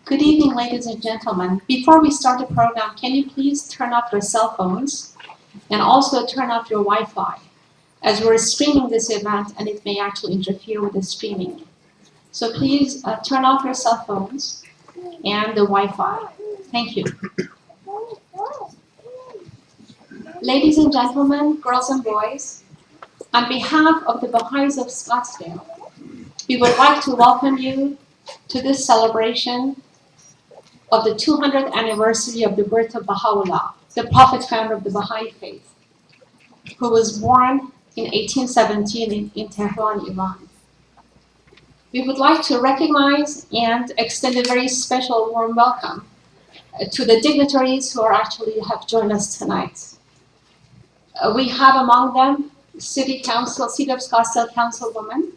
Good evening, ladies and gentlemen. Before we start the program, can you please turn off your cell phones and also turn off your Wi-Fi, as we're streaming this event and it may actually interfere with the streaming. So please turn off your cell phones and the Wi-Fi. Thank you. Ladies and gentlemen, girls and boys, on behalf of the Baha'is of Scottsdale, we would like to welcome you to this celebration of the 200th anniversary of the birth of Bahaullah, the prophet founder of the Baha'i Faith, who was born in 1817 in Tehran, Iran. We would like to recognize and extend a very special warm welcome to the dignitaries who have joined us tonight. We have among them City of Scottsdale Councilwoman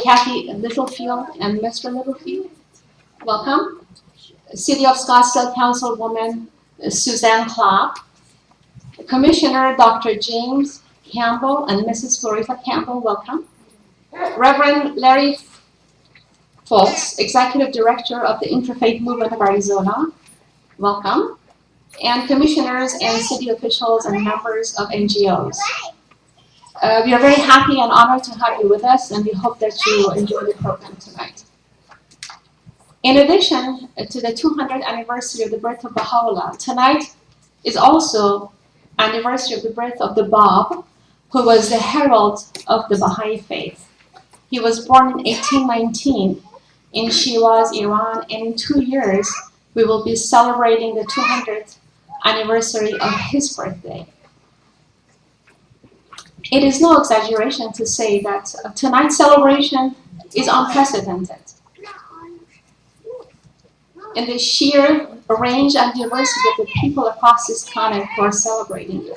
Kathy Littlefield and Mr. Littlefield. Welcome. City of Scottsdale Councilwoman Suzanne Clapp, Commissioner Dr. James Campbell and Mrs. Florita Campbell, welcome. Reverend Larry Foltz, Executive Director of the Interfaith Movement of Arizona, welcome. And commissioners and city officials and members of NGOs. We are very happy and honored to have you with us, and we hope that you enjoy the program tonight. In addition to the 200th anniversary of the birth of Baha'u'llah, tonight is also anniversary of the birth of the Bab, who was the herald of the Baha'i Faith. He was born in 1819 in Shiraz, Iran, and in 2 years we will be celebrating the 200th anniversary of his birthday. It is no exaggeration to say that tonight's celebration is unprecedented in the sheer range and diversity of the people across this planet who are celebrating it.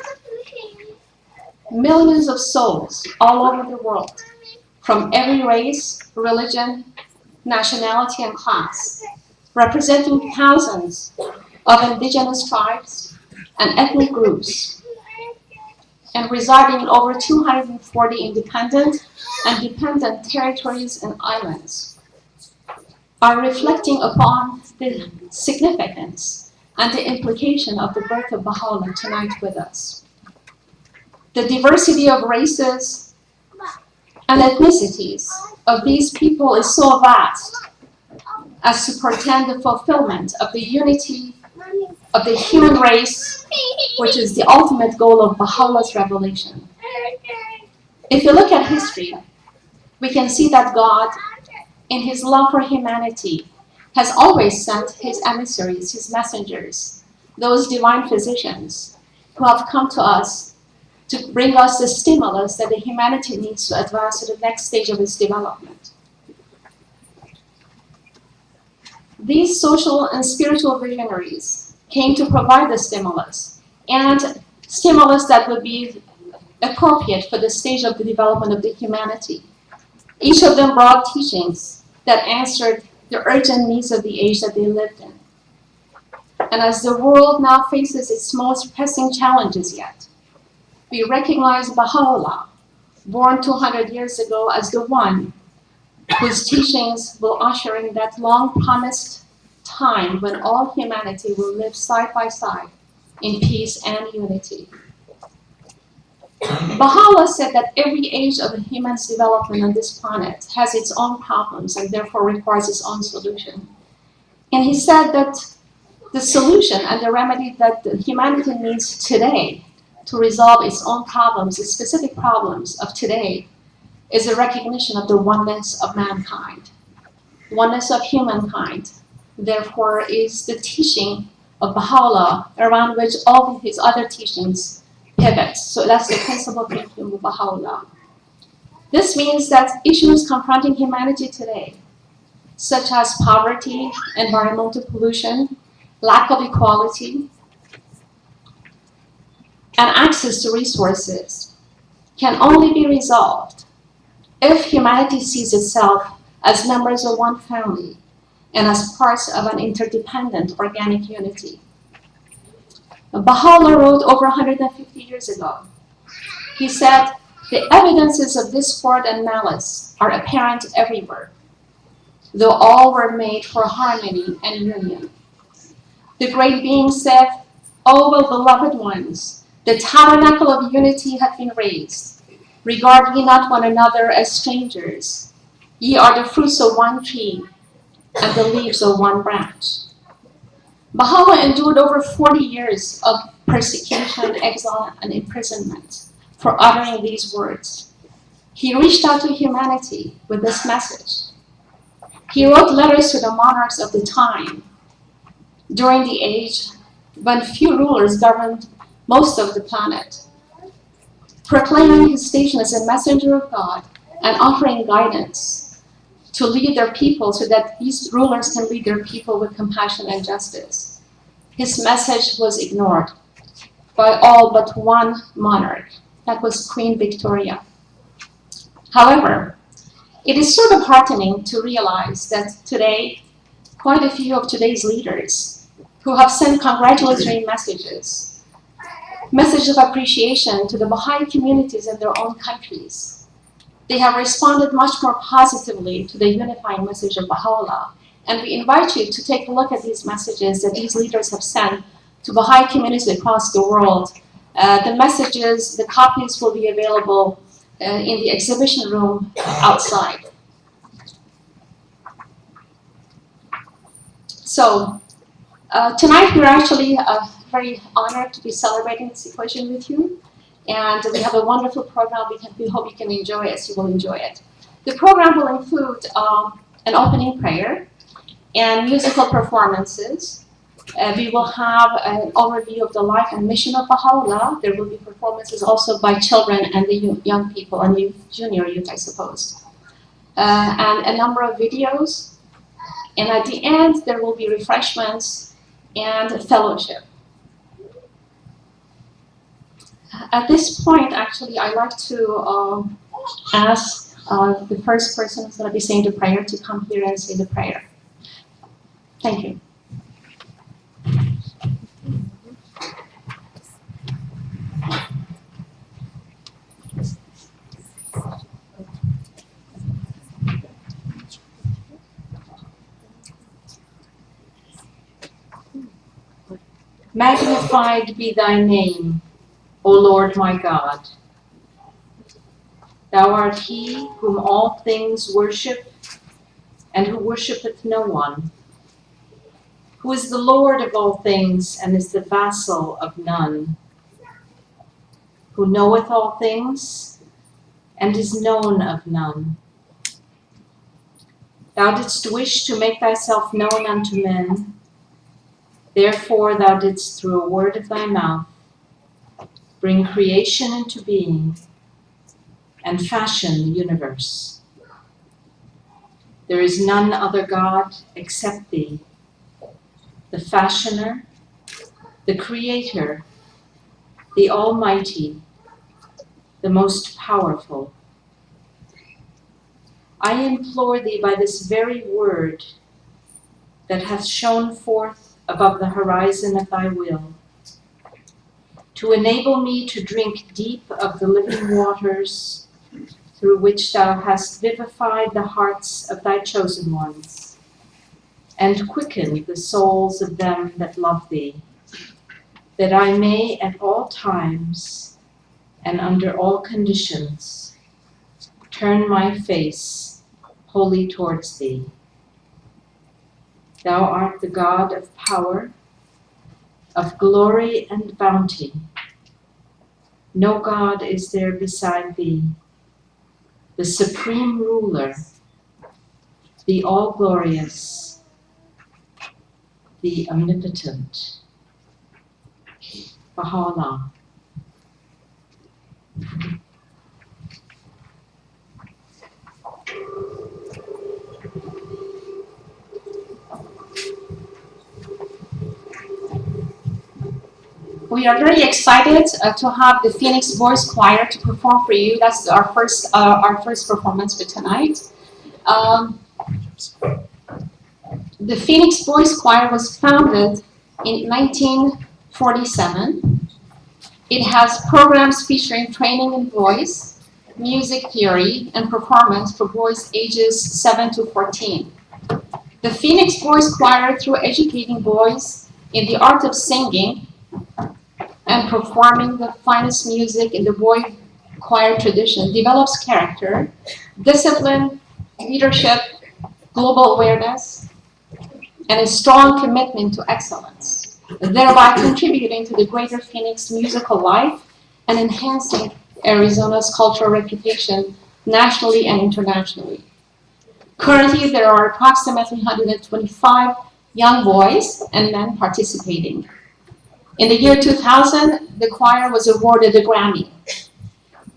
Millions of souls all over the world, from every race, religion, nationality, and class, representing thousands of indigenous tribes and ethnic groups, and residing in over 240 independent and dependent territories and islands, are reflecting upon the significance and the implication of the birth of Baha'u'llah tonight with us. The diversity of races and ethnicities of these people is so vast as to portend the fulfillment of the unity of the human race, which is the ultimate goal of Baha'u'llah's revelation. If you look at history, we can see that God, in his love for humanity, has always sent his emissaries, his messengers, those divine physicians who have come to us to bring us the stimulus that the humanity needs to advance to the next stage of its development. These social and spiritual visionaries came to provide the stimulus, and stimulus that would be appropriate for the stage of the development of the humanity. Each of them brought teachings that answered the urgent needs of the age that they lived in. And as the world now faces its most pressing challenges yet, we recognize Baha'u'llah, born 200 years ago, as the one whose teachings will usher in that long-promised time when all humanity will live side by side in peace and unity. Baha'u'llah said that every age of a human's development on this planet has its own problems and therefore requires its own solution. And he said that the solution and the remedy that humanity needs today to resolve its own problems, its specific problems of today, is a recognition of the oneness of mankind, oneness of humankind. Therefore, is the teaching of Baha'u'llah, around which all of his other teachings pivot. So that's the principal thinking of Baha'u'llah. This means that issues confronting humanity today, such as poverty, environmental pollution, lack of equality, and access to resources, can only be resolved if humanity sees itself as members of one family and as parts of an interdependent organic unity. Baha'u'llah wrote over 150 years ago. He said, "The evidences of discord and malice are apparent everywhere, though all were made for harmony and union." The great being said, "O well-beloved ones, the tabernacle of unity hath been raised. Regard ye not one another as strangers. Ye are the fruits of one tree and the leaves of one branch." Baha'u'llah endured over 40 years of persecution, exile, and imprisonment for uttering these words. He reached out to humanity with this message. He wrote letters to the monarchs of the time, during the age when few rulers governed most of the planet, proclaiming his station as a messenger of God and offering guidance to lead their people so that these rulers can lead their people with compassion and justice. His message was ignored by all but one monarch. That was Queen Victoria. However, it is sort of heartening to realize that today, quite a few of today's leaders who have sent congratulatory messages of appreciation to the Baha'i communities in their own countries, they have responded much more positively to the unifying message of Baha'u'llah. And we invite you to take a look at these messages that these leaders have sent to Baha'i communities across the world. The messages, the copies will be available in the exhibition room outside. So tonight we're actually very honored to be celebrating this occasion with you. And we have a wonderful program. We hope you can enjoy it as you will enjoy it. The program will include an opening prayer and musical performances. We will have an overview of the life and mission of Baha'u'llah. There will be performances also by children and the young people and junior youth, I suppose. And a number of videos. And at the end, there will be refreshments and fellowship. At this point, actually, I'd like to ask the first person who's going to be saying the prayer to come here and say the prayer. Thank you. Magnified be thy name, O Lord my God. Thou art he whom all things worship, and who worshipeth no one, who is the Lord of all things, and is the vassal of none, who knoweth all things, and is known of none. Thou didst wish to make thyself known unto men, therefore thou didst through a word of thy mouth bring creation into being, and fashion the universe. There is none other God except thee, the fashioner, the creator, the almighty, the most powerful. I implore thee by this very word that hath shone forth above the horizon of thy will, to enable me to drink deep of the living waters through which thou hast vivified the hearts of thy chosen ones, and quickened the souls of them that love thee, that I may at all times and under all conditions turn my face wholly towards thee. Thou art the God of power, of glory and bounty. No God is there beside thee, the supreme ruler, the all-glorious, the omnipotent. Bahaullah. We are very excited to have the Phoenix Boys Choir to perform for you. That's our first performance for tonight. The Phoenix Boys Choir was founded in 1947. It has programs featuring training in voice, music theory, and performance for boys ages 7 to 14. The Phoenix Boys Choir, through educating boys in the art of singing and performing the finest music in the boy choir tradition, develops character, discipline, leadership, global awareness, and a strong commitment to excellence, thereby contributing to the greater Phoenix musical life and enhancing Arizona's cultural reputation nationally and internationally. Currently, there are approximately 125 young boys and men participating. In the year 2000, the choir was awarded a Grammy.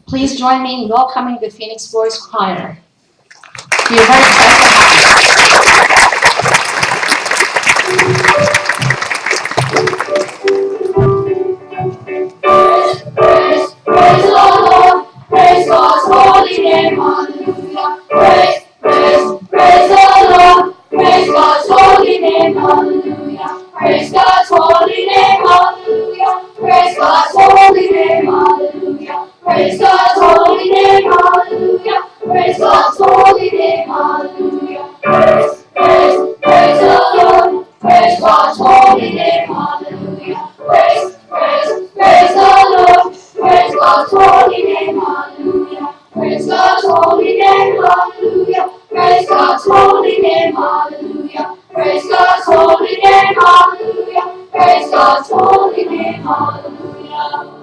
Please join me in welcoming the Phoenix Boys Choir. We are very excited to have you. Praise the Lord, praise God's holy name, hallelujah. Praise the Lord, praise God's holy name, hallelujah. Praise God's holy name, hallelujah. Praise God's holy name, hallelujah. Praise God's holy name, hallelujah. Praise God's holy name, hallelujah. Praise the Lord, praise God's holy name, hallelujah. Praise the Lord, praise God's holy name, hallelujah. Praise God's holy name, hallelujah. Praise God's holy name, hallelujah. Praise God's holy name, hallelujah. Praise God's holy name, hallelujah.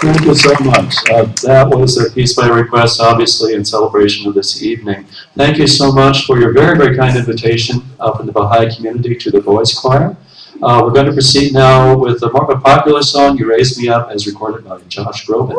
Thank you so much. That was a piece by request, obviously, in celebration of this evening. Thank you so much for your very, very kind invitation from the Baha'i community to the Boys Choir. We're going to proceed now with a more of a popular song, You Raise Me Up, as recorded by Josh Groban.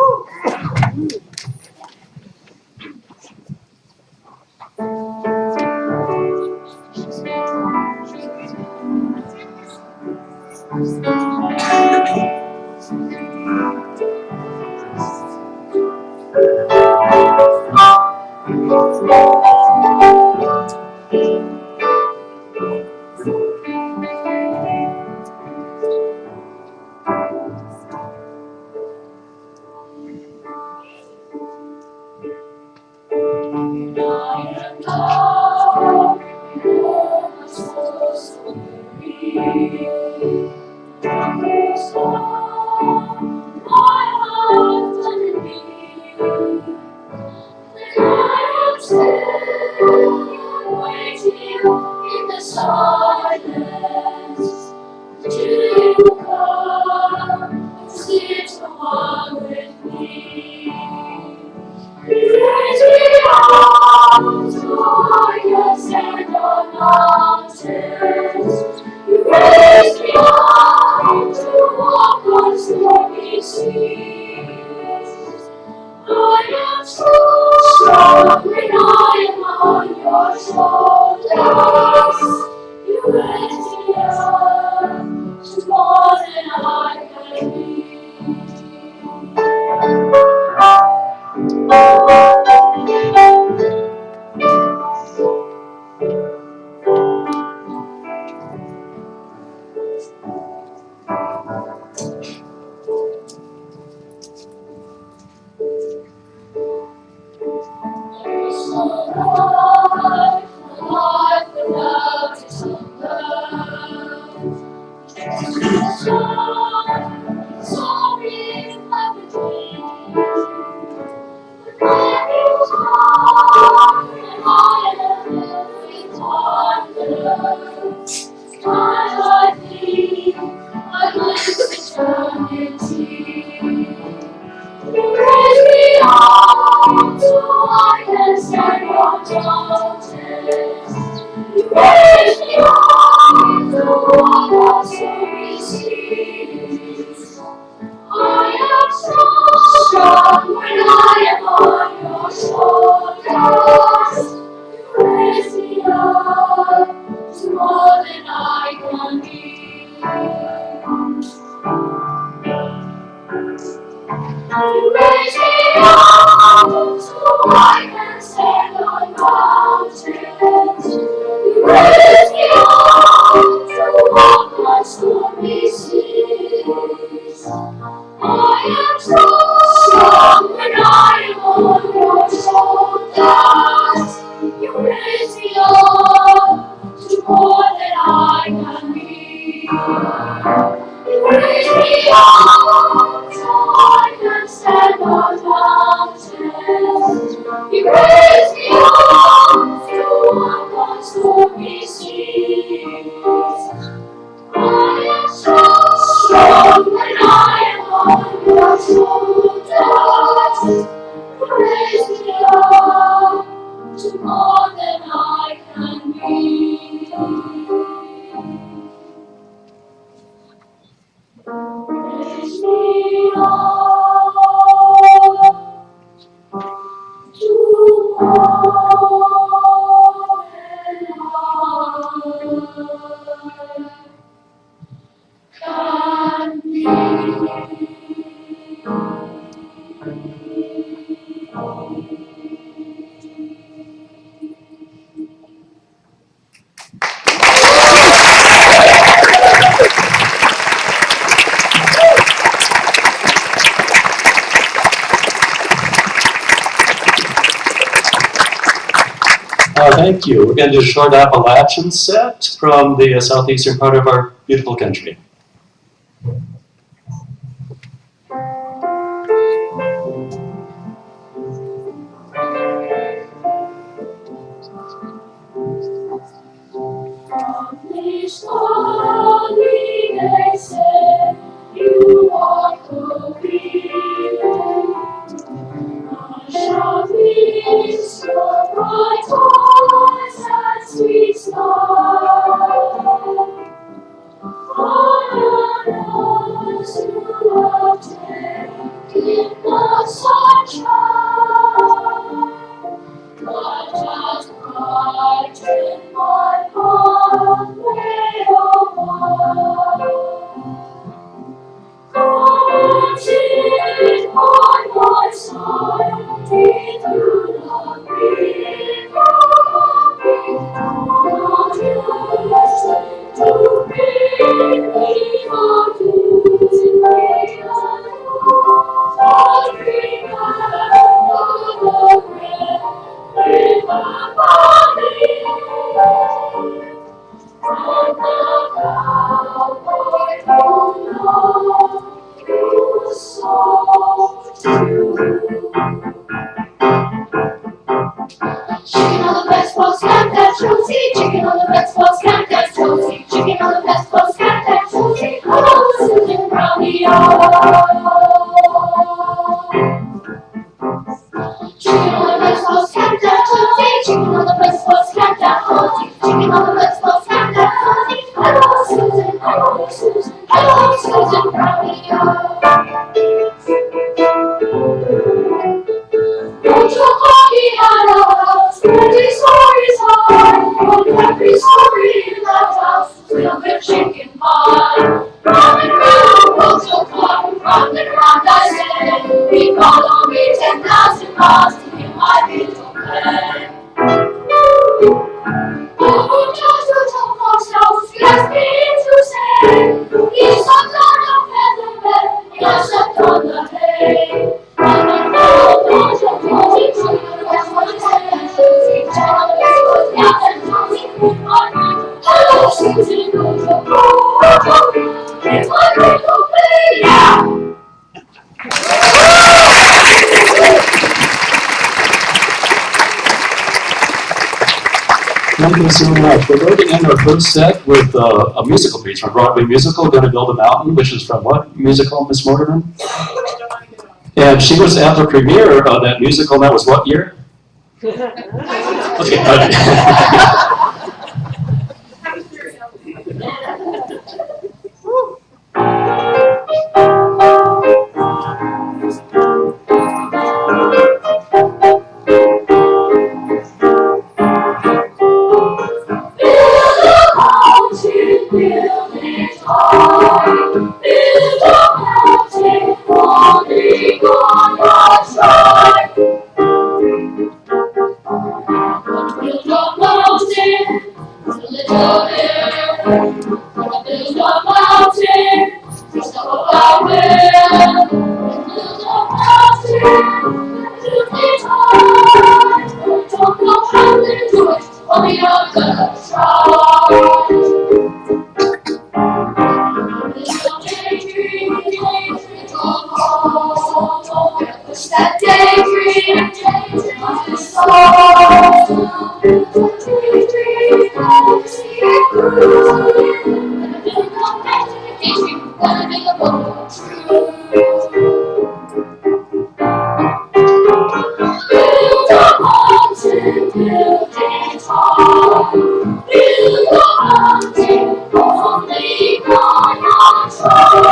strong when I am on your shoulders. You raise me up to more than I can be. There's no life without His love. Jesus, sorry if I've been dreaming. But when you come, and I am filled with wonder. Times like these, I glimpse eternity. You raise me up so I can stand on mountains. You raise me up to walk on stormy seas. I am strong when I am on your shoulders. You raise me up to more than I can be. You raise me up so I can stand on mountains. You raise me up to walk on stormy seas. I am strong when I am on your shoulders. You raise me up to more than I can be. You raise me up so I can stand on mountains. You raise me up to walk on stormy seas. I am strong when I am on your shoulders. You raise me up to more than I can be. Raise me up to more than I can be. Thank you. We're going to do a short Appalachian set from the southeastern part of our beautiful country. This morning they said you walk the field. I shall miss your bright eyes and sweet smile. For others you have taken the sunshine, but has brightened my pathway of mine. Come and sit by my side, till through the river, not used to bring me on to me but remember the red river valley, and the cowboy who loved you so true. Chicken on the best post, cat that Josie. Chicken on the best post, cat that Josie. Chicken on the best post, cat that Josie. Hello, Susan Brownie. Chicken on the best post, cat that Josie. Chicken on the best post, cat that Josie. Chicken on the best post, cat that Josie. Hello, Susan. Hello, Susan. Hello, Susan Brownie. behind the house, every story's hard. Every story in that house is filled with chicken pie. Round and round, roads will come, round and round I say. He followed me 10,000 miles to hear my little play. Oh, just a tall fox house, he asked me to say. He slept on a feather bed, and I slept on the hay. And the cold doors of Josie took the rest of his head. Josie Jones was down and Josie put my name. Hello, Susan, goes the road. It's my little play, yeah! Thank you so much. We're going to end our first set with a musical piece from a Broadway musical, Gonna Build a Mountain, which is from what musical, Miss Mortimer? And she was at the premiere of that musical, and that was what year? Okay. Build it high, build a mountain, only gonna try. Build a mountain, a little hill. Build a mountain, just up our will. Build a mountain, build it high. I don't know how to do it, only I'm gonna try. Push that daydream of the soul. Daydream, see it through. Gonna make a book true. Build a mountain, build it high. Build a mountain, only gonna try.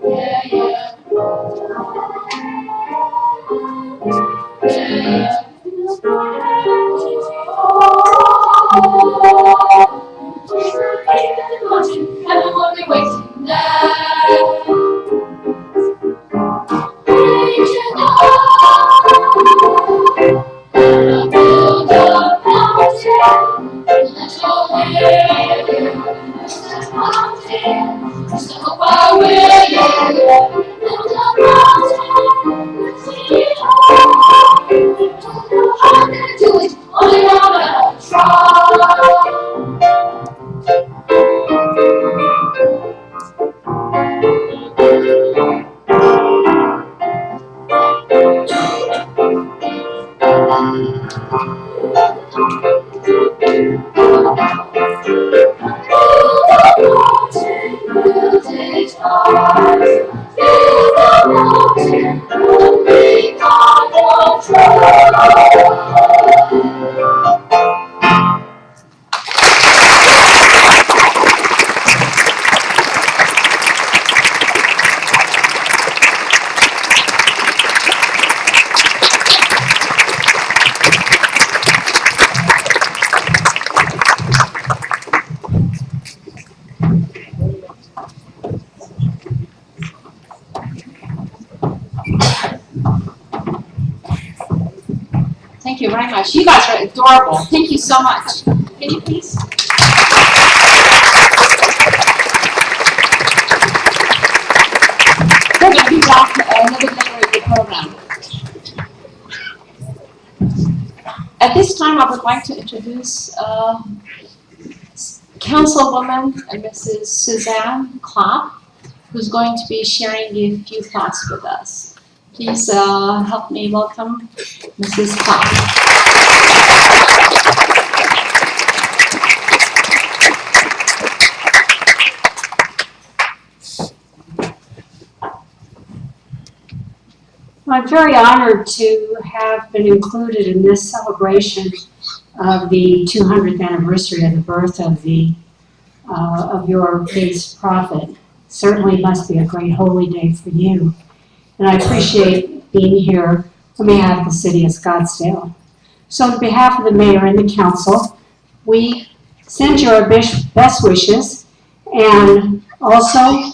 Yeah, yeah. Everyone be waiting now. Reaching out, build a mountain. Let's go there. Let's mountain. Step up our way. Build a mountain. Let's see it all. Don't know how to do it, only I'm gonna try. Thank you very much. You guys are adorable. Thank you so much. Can you please? We're going to be back a little bit later in the program. At this time, I would like to introduce Councilwoman Mrs. Suzanne Clapp, who's going to be sharing a few thoughts with us. Please help me welcome Mrs. Clapp. I'm very honored to have been included in this celebration of the 200th anniversary of the birth of your faith's prophet. Certainly must be a great holy day for you. And I appreciate being here on behalf of the city of Scottsdale. So on behalf of the mayor and the council, we send you our best wishes and also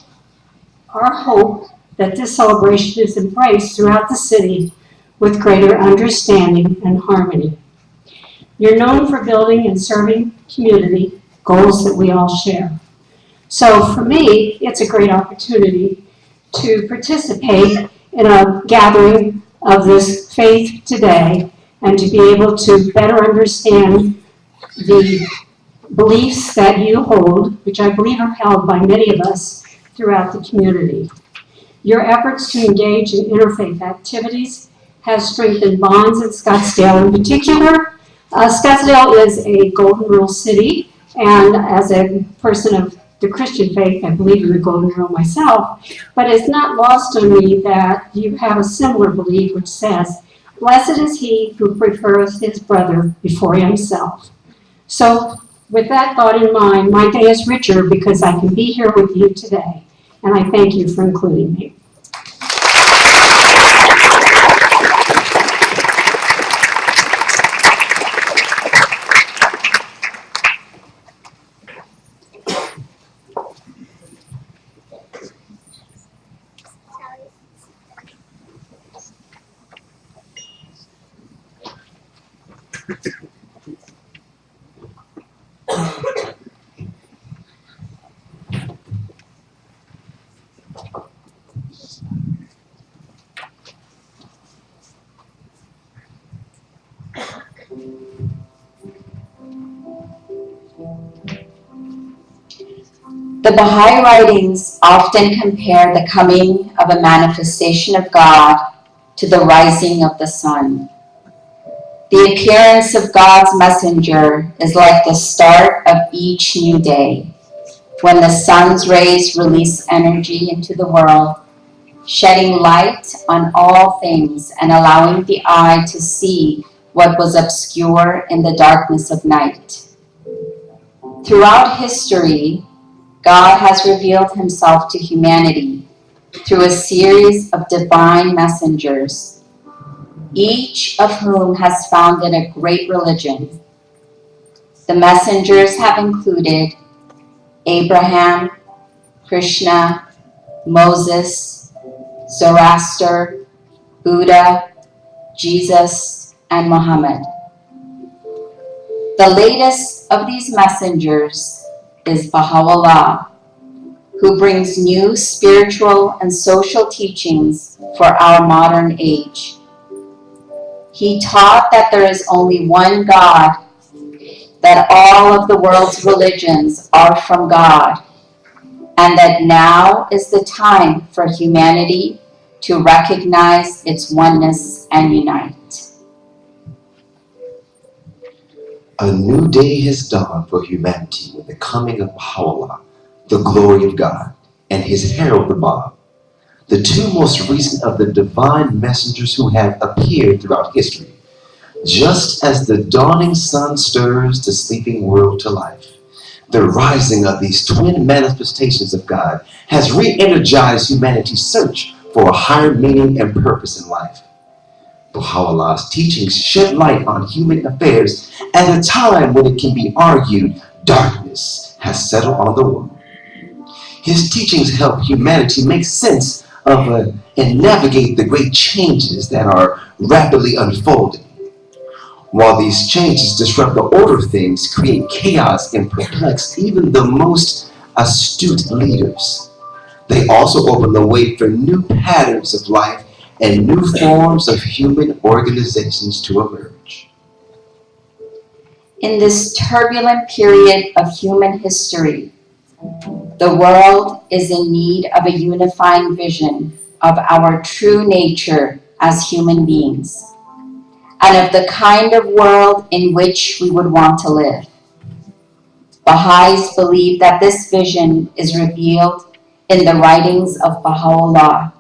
our hope that this celebration is embraced throughout the city with greater understanding and harmony. You're known for building and serving community, goals that we all share. So for me, it's a great opportunity to participate in a gathering of this faith today and to be able to better understand the beliefs that you hold, which I believe are held by many of us throughout the community. Your efforts to engage in interfaith activities has strengthened bonds in Scottsdale in particular. Scottsdale is a Golden Rule city, and as a person of the Christian faith, I believe in the Golden Rule myself, but it's not lost on me that you have a similar belief which says, "Blessed is he who prefereth his brother before himself." So with that thought in mind, my day is richer because I can be here with you today, and I thank you for including me. The Baha'i writings often compare the coming of a manifestation of God to the rising of the sun. The appearance of God's messenger is like the start of each new day, when the sun's rays release energy into the world, shedding light on all things and allowing the eye to see what was obscure in the darkness of night. Throughout history, God has revealed himself to humanity through a series of divine messengers, each of whom has founded a great religion. The messengers have included Abraham, Krishna, Moses, Zoroaster, Buddha, Jesus, and Muhammad. The latest of these messengers is Baha'u'llah, who brings new spiritual and social teachings for our modern age. He taught that there is only one God, that all of the world's religions are from God, and that now is the time for humanity to recognize its oneness and unite. A new day has dawned for humanity with the coming of Baha'u'llah, the glory of God, and his herald the Bab, the two most recent of the divine messengers who have appeared throughout history. Just as the dawning sun stirs the sleeping world to life, the rising of these twin manifestations of God has re-energized humanity's search for a higher meaning and purpose in life. Baha'u'llah's teachings shed light on human affairs at a time when it can be argued darkness has settled on the world. His teachings help humanity make sense of and navigate the great changes that are rapidly unfolding. While these changes disrupt the order of things, create chaos, and perplex even the most astute leaders, they also open the way for new patterns of life and new forms of human organizations to emerge. In this turbulent period of human history, the world is in need of a unifying vision of our true nature as human beings, and of the kind of world in which we would want to live. Baha'is believe that this vision is revealed in the writings of Baha'u'llah,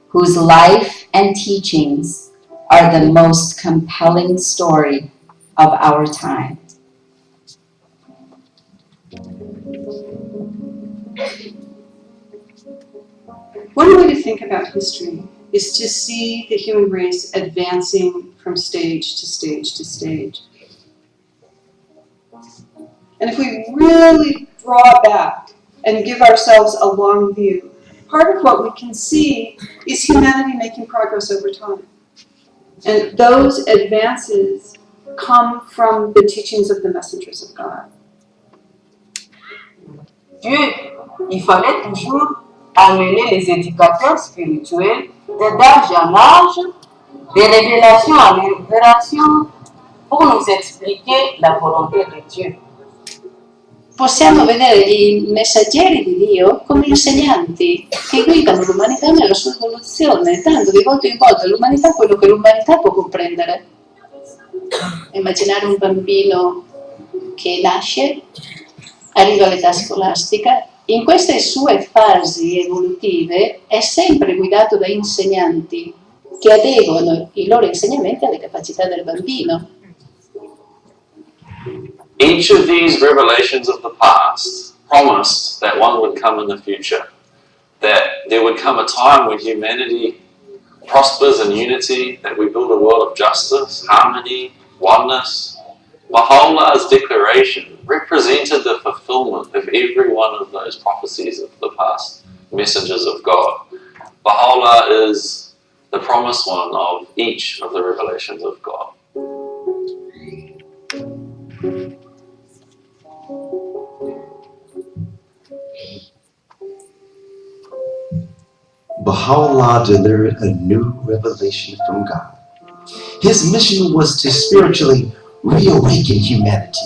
whose life and teachings are the most compelling story of our time. One way to think about history is to see the human race advancing from stage to stage to stage. And if we really draw back and give ourselves a long view, part of what we can see is humanity making progress over time. And those advances come from the teachings of the messengers of God. Dieu, il fallait toujours amener les éducateurs spirituels d'âge en âge, de révélation en révélation, pour nous expliquer la volonté de Dieu. Possiamo vedere gli messaggeri di Dio come insegnanti che guidano l'umanità nella sua evoluzione, dando di volta in volta all'umanità quello che l'umanità può comprendere. Immaginare un bambino che nasce, arriva all'età scolastica, in queste sue fasi evolutive è sempre guidato da insegnanti che adeguano i loro insegnamenti alle capacità del bambino. Each of these revelations of the past promised that one would come in the future, that there would come a time when humanity prospers in unity, that we build a world of justice, harmony, oneness. Baha'u'llah's declaration represented the fulfillment of every one of those prophecies of the past messengers of God. Baha'u'llah is the promised one of each of the revelations of God. Baha'u'llah delivered a new revelation from God. His mission was to spiritually reawaken humanity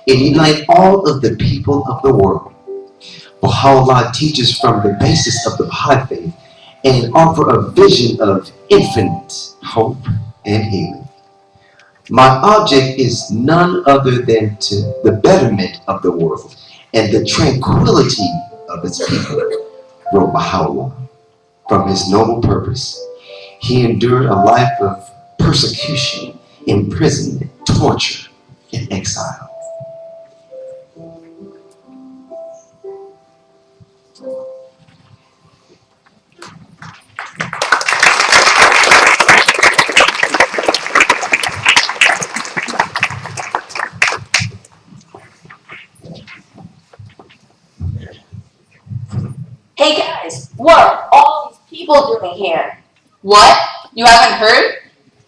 and unite all of the people of the world. Baha'u'llah teaches from the basis of the Baha'i Faith and offer a vision of infinite hope and healing. My object is none other than to the betterment of the world and the tranquility of its people, wrote Baha'u'llah. From his noble purpose, he endured a life of persecution, imprisonment, torture, and exile. Hey guys, what are all these people doing here? What? You haven't heard?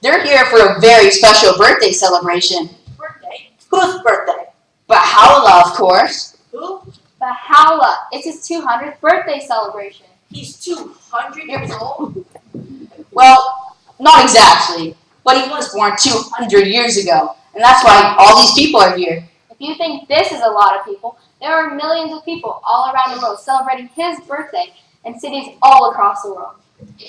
They're here for a very special birthday celebration. Birthday? Whose birthday? Baha'u'llah, of course. Who? Bahaullah. It's his 200th birthday celebration. He's 200 years old? Well, not exactly, but he was born 200 years ago, and that's why all these people are here. If you think this is a lot of people, there are millions of people all around the world celebrating his birthday in cities all across the world.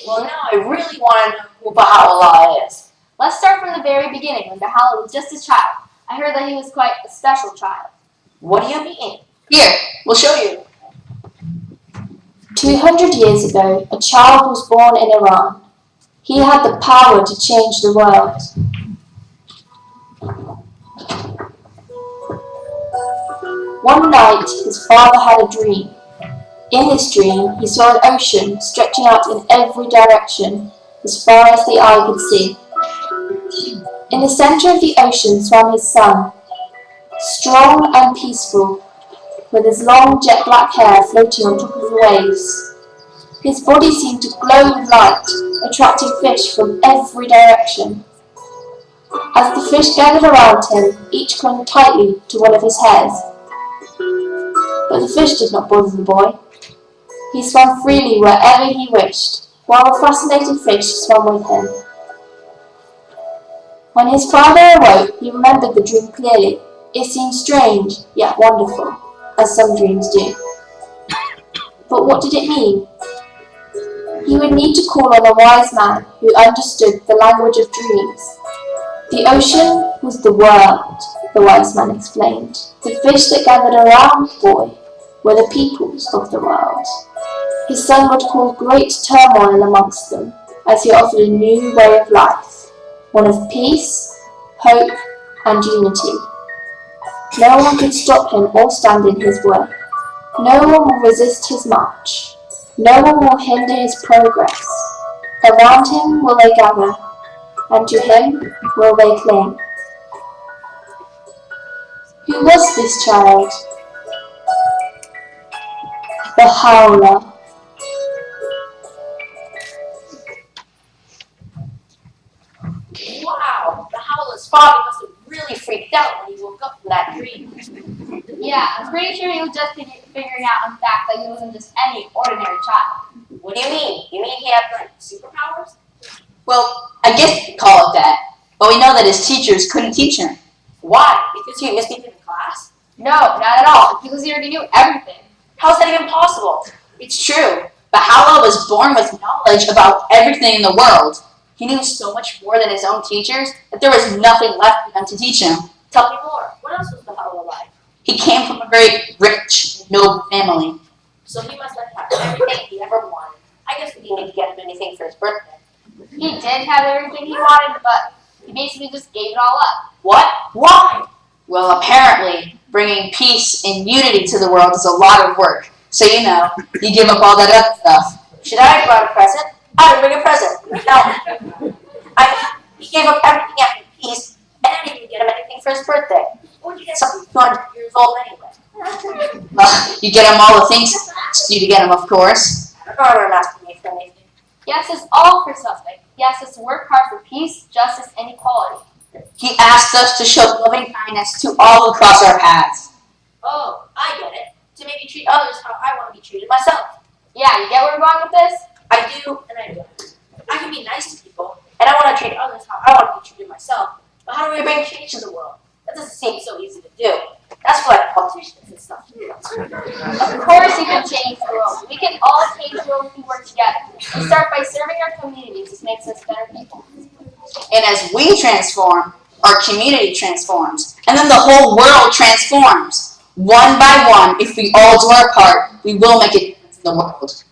Well, now I really want to know who Baha'u'llah is. Let's start from the very beginning when Bahaullah was just a child. I heard that he was quite a special child. What do you mean? Here, we'll show you. 200 years ago, a child was born in Iran. He had the power to change the world. One night, his father had a dream. In his dream, he saw an ocean stretching out in every direction, as far as the eye could see. In the center of the ocean swam his son, strong and peaceful, with his long jet black hair floating on top of the waves. His body seemed to glow with light, attracting fish from every direction. As the fish gathered around him, each clung tightly to one of his hairs. But the fish did not bother the boy. He swam freely wherever he wished, while the fascinated fish swam with him. When his father awoke, he remembered the dream clearly. It seemed strange, yet wonderful, as some dreams do. But what did it mean? He would need to call on a wise man who understood the language of dreams. The ocean was the world, the wise man explained. The fish that gathered around the boy were the peoples of the world. His son would cause great turmoil amongst them as he offered a new way of life, one of peace, hope, and unity. No one can stop him or stand in his way. No one will resist his march. No one will hinder his progress. Around him will they gather, and to him will they cling. Who was this child? Bahaullah. Wow, Baha'u'llah's father must have really freaked out when he woke up from that dream. Yeah, I'm pretty sure he was just figuring out, in fact, that he wasn't just any ordinary child. What do you mean? You mean he had like superpowers? Well, I guess you could call it that. But we know that his teachers couldn't teach him. Why? Because he missed anything in class? No, not at all, because he already knew everything. How is that even possible? It's true. Baha'u'llah was born with knowledge about everything in the world. He knew so much more than his own teachers that there was nothing left for them to teach him. Tell me more. What else was Baha'u'llah like? He came from a very rich, noble family. So he must have had everything he ever wanted. I guess we didn't need to get him anything for his birthday. He did have everything he wanted, but he basically just gave it all up. What? Why? Well, apparently, bringing peace and unity to the world is a lot of work. So, you know, you give up all that other stuff. Should I have brought a present? I didn't bring a present. No. He gave up everything after peace, and I didn't even get him anything for his birthday. Where'd you get something 200 years old anyway? Well, you get him all the things he asked you to get him, of course. I don't remember him asking me for anything. Yes, it's all for something. He asked us to work hard for peace, justice, and equality. He asked us to show loving kindness to all who cross our paths. Oh, I get it. To maybe treat others how I want to be treated myself. Yeah, you get where we're going with this? I do, and I don't. I can be nice to people, and I want to treat others how I want to be treated myself. But how do we bring change to the world? That doesn't seem so easy to do. That's what politicians and stuff do. Of course you can change the world. We can all change the world if we work together. We start by serving our communities. This makes us better people. And as we transform, our community transforms. And then the whole world transforms. One by one, if we all do our part, we will make a difference in the world.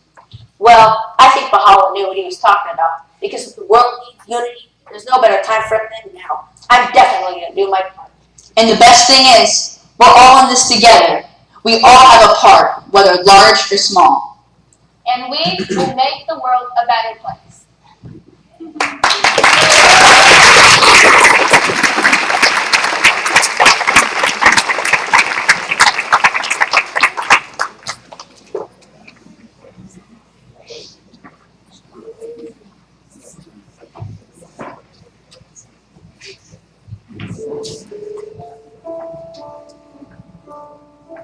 Well, I think Baha'u'llah knew what he was talking about. Because if the world needs unity, there's no better time for it than now. I'm definitely going to do my part. And the best thing is, we're all in this together. We all have a part, whether large or small. And we will make the world a better place.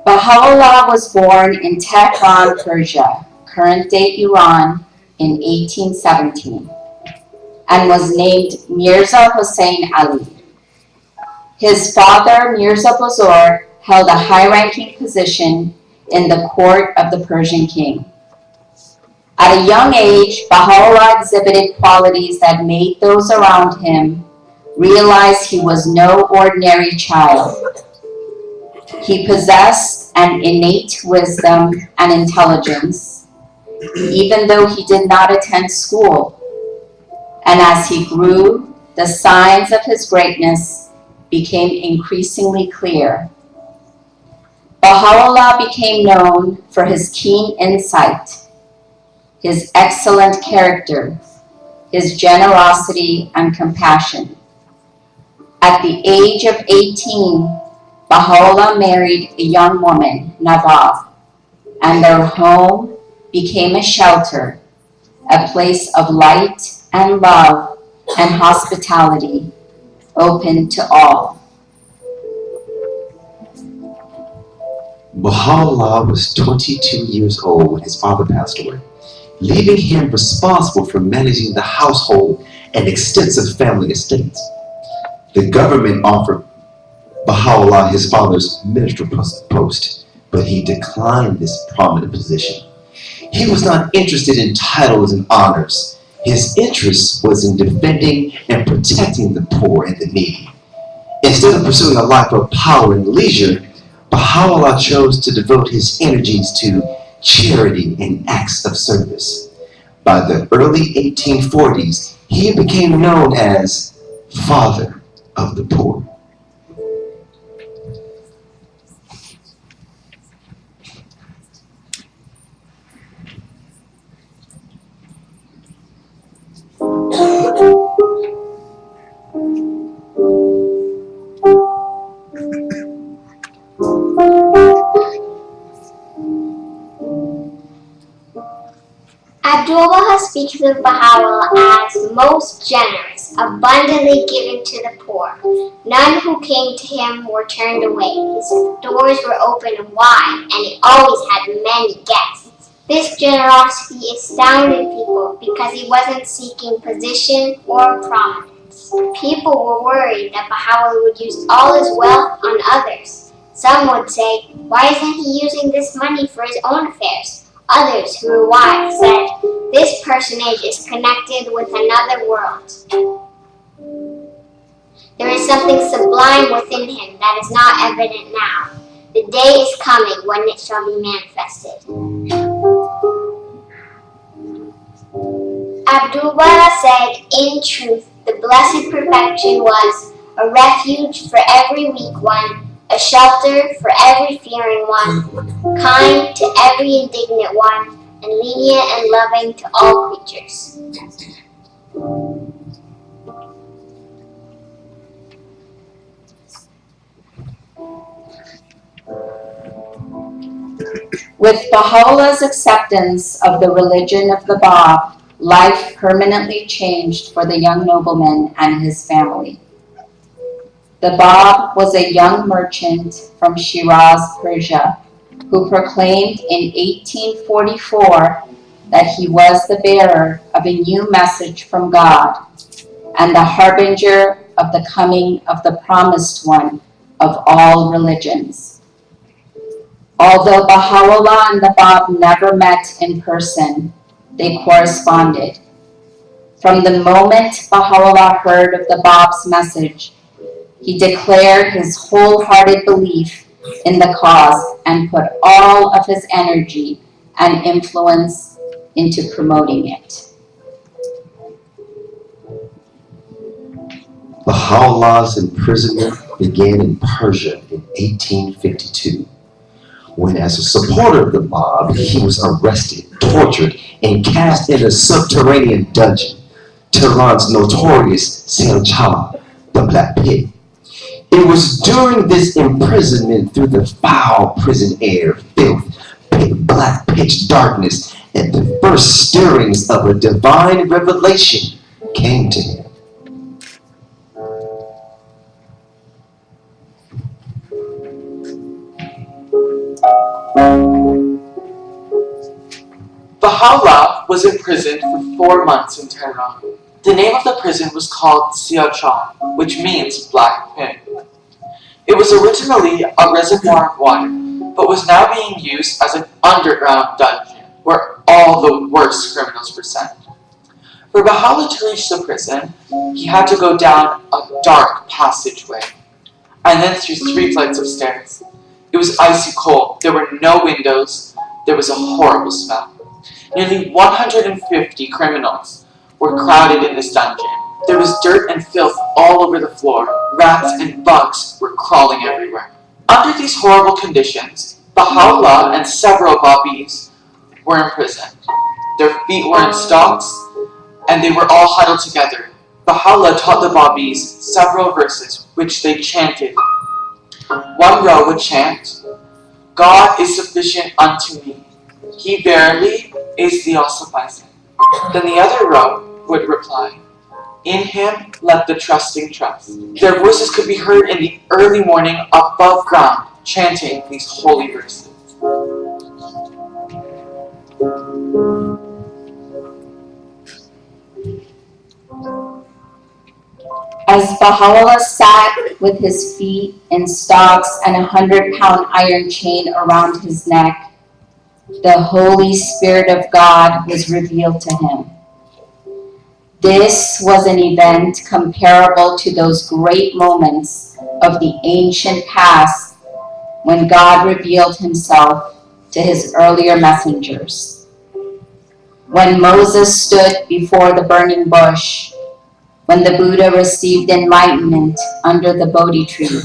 Baha'u'llah was born in Tehran, Persia, current-day Iran, in 1817, and was named Mirza Hussein Ali. His father, Mirza Bozorg, held a high-ranking position in the court of the Persian king. At a young age, Baha'u'llah exhibited qualities that made those around him realize he was no ordinary child. He possessed an innate wisdom and intelligence, even though he did not attend school. And as he grew, the signs of his greatness became increasingly clear. Baha'u'llah became known for his keen insight, his excellent character, his generosity and compassion. At the age of 18, Baha'u'llah married a young woman, Nawab, and their home became a shelter, a place of light and love and hospitality, open to all. Baha'u'llah was 22 years old when his father passed away, leaving him responsible for managing the household and extensive family estates. The government offered Baha'u'llah his father's minister post, but he declined this prominent position. He was not interested in titles and honors. His interest was in defending and protecting the poor and the needy. Instead of pursuing a life of power and leisure, Baha'u'llah chose to devote his energies to charity and acts of service. By the early 1840s, he became known as Father of the Poor. Abdul-Baha speaks of Baha'u'llah as most generous, abundantly giving to the poor. None who came to him were turned away. His doors were open wide, and he always had many guests. This generosity astounded people because he wasn't seeking position or prominence. People were worried that Baha'u'llah would use all his wealth on others. Some would say, why isn't he using this money for his own affairs? Others, who were wise, said, this personage is connected with another world. There is something sublime within him that is not evident now. The day is coming when it shall be manifested. Abdul-Baha said, in truth, the Blessed Perfection was a refuge for every weak one, a shelter for every fearing one, kind to every indignant one, and lenient and loving to all creatures. With Baha'u'llah's acceptance of the religion of the Bab, life permanently changed for the young nobleman and his family. The Bab was a young merchant from Shiraz, Persia, who proclaimed in 1844 that he was the bearer of a new message from God and the harbinger of the coming of the promised one of all religions. Although Baha'u'llah and the Bab never met in person, they corresponded. From the moment Baha'u'llah heard of the Bab's message, he declared his wholehearted belief in the cause and put all of his energy and influence into promoting it. Baha'u'llah's imprisonment began in Persia in 1852, when as a supporter of the Bab, he was arrested, tortured, and cast in a subterranean dungeon, Tehran's notorious Selcha, the Black Pit. It was during this imprisonment through the foul prison air, filth, black pitch darkness, that the first stirrings of a divine revelation came to him. Baha'u'llah was imprisoned for 4 months in Tehran. The name of the prison was called Siacha, which means black pit. It was originally a reservoir of water, but was now being used as an underground dungeon where all the worst criminals were sent. For Baha'u'llah to reach the prison, he had to go down a dark passageway, and then through 3 flights of stairs. It was icy cold, there were no windows, there was a horrible smell. Nearly 150 criminals were crowded in this dungeon. There was dirt and filth all over the floor. Rats and bugs were crawling everywhere. Under these horrible conditions, Baha'u'llah and several Babis were imprisoned. Their feet were in stocks, and they were all huddled together. Baha'u'llah taught the Babis several verses, which they chanted. One row would chant, God is sufficient unto me. He verily is the all-sufficing. Then the other row would reply, in him let the trusting trust. Their voices could be heard in the early morning above ground, chanting these holy verses. As Baha'u'llah sat with his feet in stocks and a 100-pound iron chain around his neck, the Holy Spirit of God was revealed to him. This was an event comparable to those great moments of the ancient past when God revealed himself to his earlier messengers. When Moses stood before the burning bush, when the Buddha received enlightenment under the Bodhi tree,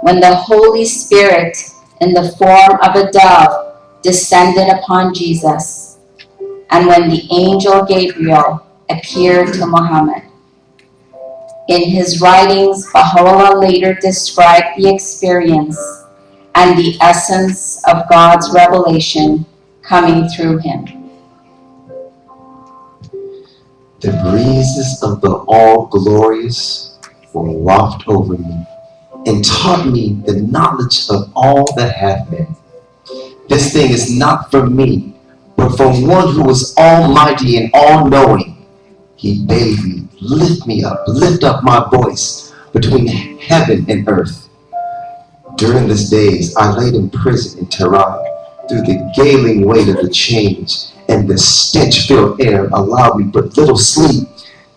when the Holy Spirit in the form of a dove descended upon Jesus, and when the angel Gabriel appeared to Muhammad. In his writings, Baha'u'llah later described the experience and the essence of God's revelation coming through him. The breezes of the all-glorious will waft over me and taught me the knowledge of all that hath been. This thing is not from me, but from one who is almighty and all-knowing. He bade me lift up my voice between heaven and earth. During these days, I laid in prison in Tehran. Through the galing weight of the chains and the stench-filled air allowed me but little sleep.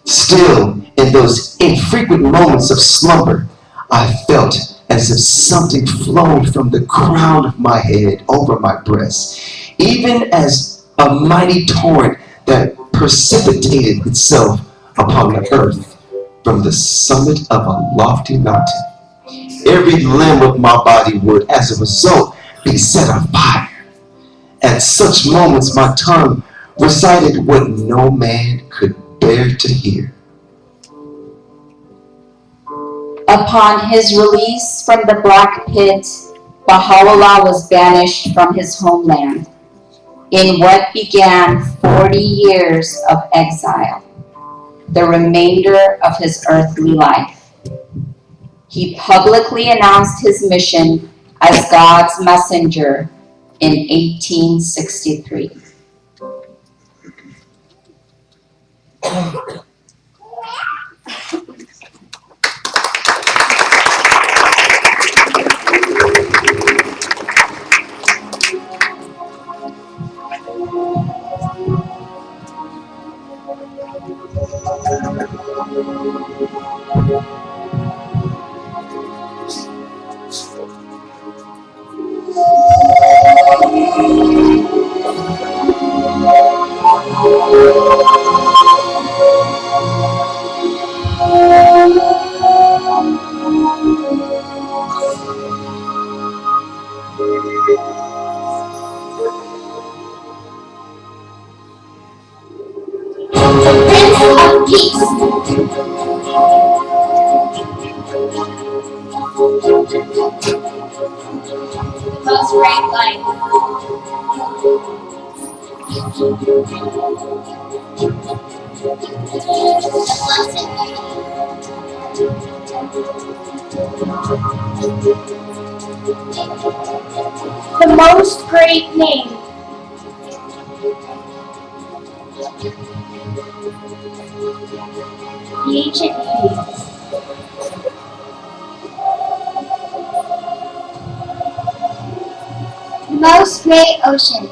Still, in those infrequent moments of slumber, I felt as if something flowed from the crown of my head over my breast, even as a mighty torrent that precipitated itself upon the earth from the summit of a lofty mountain. Every limb of my body would, as a result, be set on fire. At such moments, my tongue recited what no man could bear to hear. Upon his release from the black pit, Baha'u'llah was banished from his homeland in what began 40 years of exile, the remainder of his earthly life. He publicly announced his mission as God's messenger in 1863. Most great light. The most great name. The ancient peace. The most great ocean.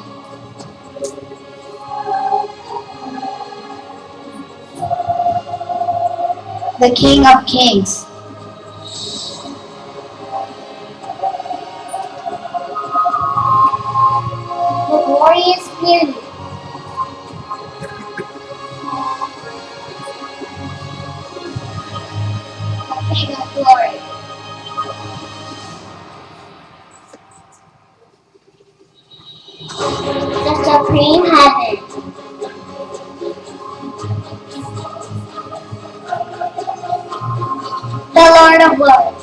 The King of Kings. The glorious beauty. The King of Glory. The supreme heaven. The Lord of Lords.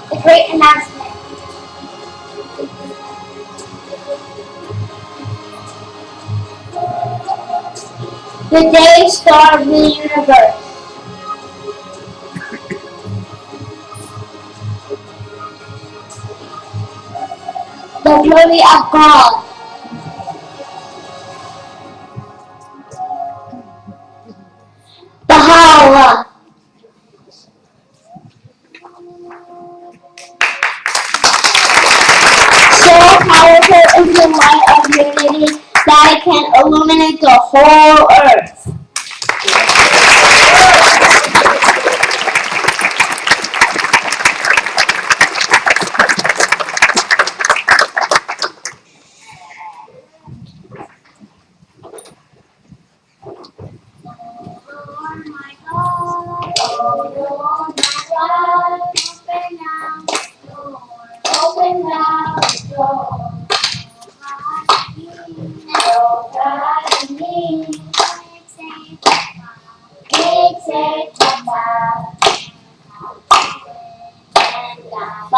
The great announcement. The day star of the universe. The glory of God. Bahaullah. So powerful is the light of unity that it can illuminate the whole earth.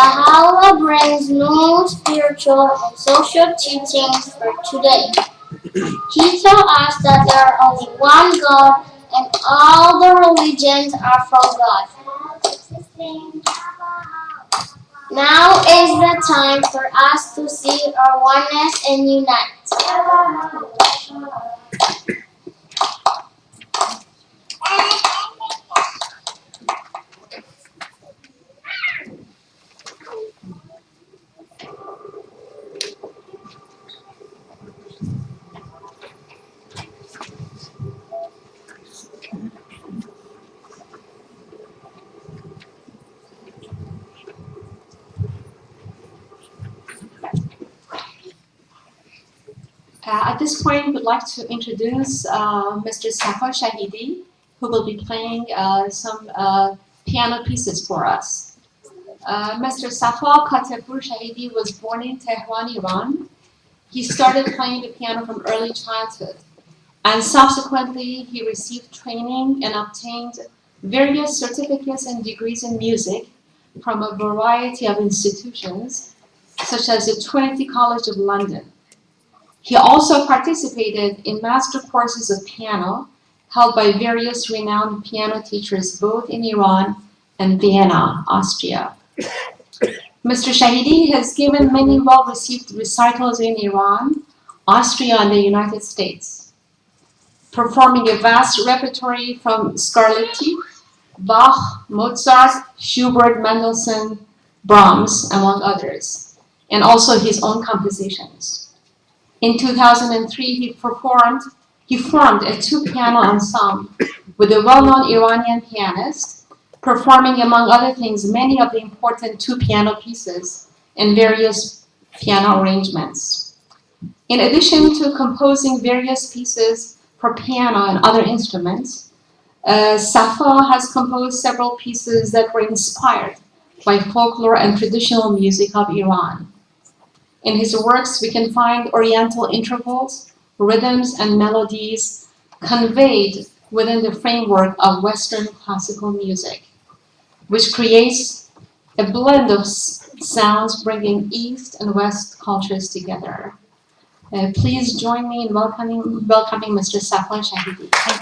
Baha'u'llah brings new spiritual and social teachings for today. He taught us that there are only one God and all the religions are from God. Now is the time for us to see our oneness and unite. At this point, we'd like to introduce Mr. Safa Shahidi, who will be playing some piano pieces for us. Mr. Safa Katefur Shahidi was born in Tehran, Iran. He started playing the piano from early childhood, and subsequently he received training and obtained various certificates and degrees in music from a variety of institutions, such as the Trinity College of London. He also participated in master courses of piano held by various renowned piano teachers both in Iran and Vienna, Austria. Mr. Shahidi has given many well-received recitals in Iran, Austria, and the United States, performing a vast repertory from Scarlatti, Bach, Mozart, Schubert, Mendelssohn, Brahms, among others, and also his own compositions. In 2003, he formed a two-piano ensemble with a well-known Iranian pianist, performing, among other things, many of the important two-piano pieces and various piano arrangements. In addition to composing various pieces for piano and other instruments, Safa has composed several pieces that were inspired by folklore and traditional music of Iran. In his works, we can find oriental intervals, rhythms, and melodies conveyed within the framework of Western classical music, which creates a blend of sounds bringing East and West cultures together. Please join me in welcoming Mr. Safa Shahidi. Thank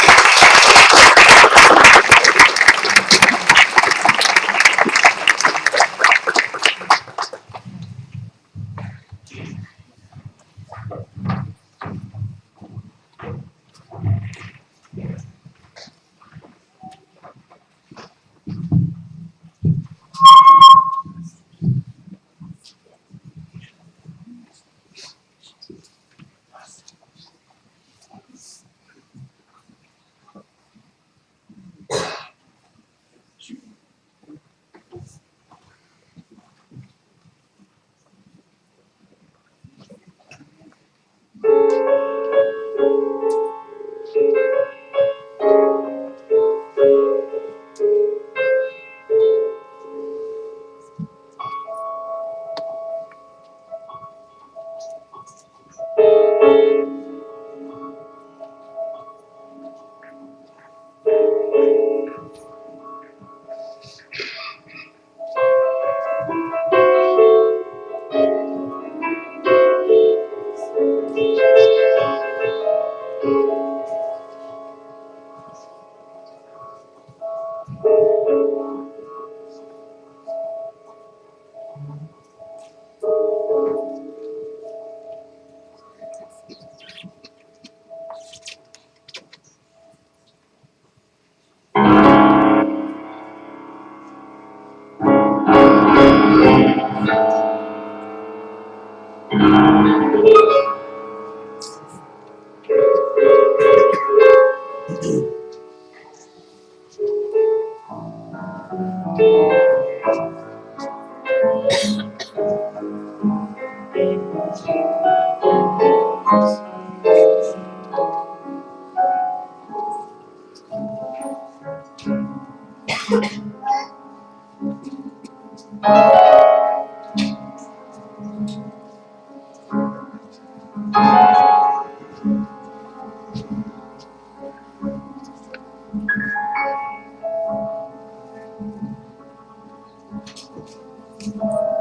you.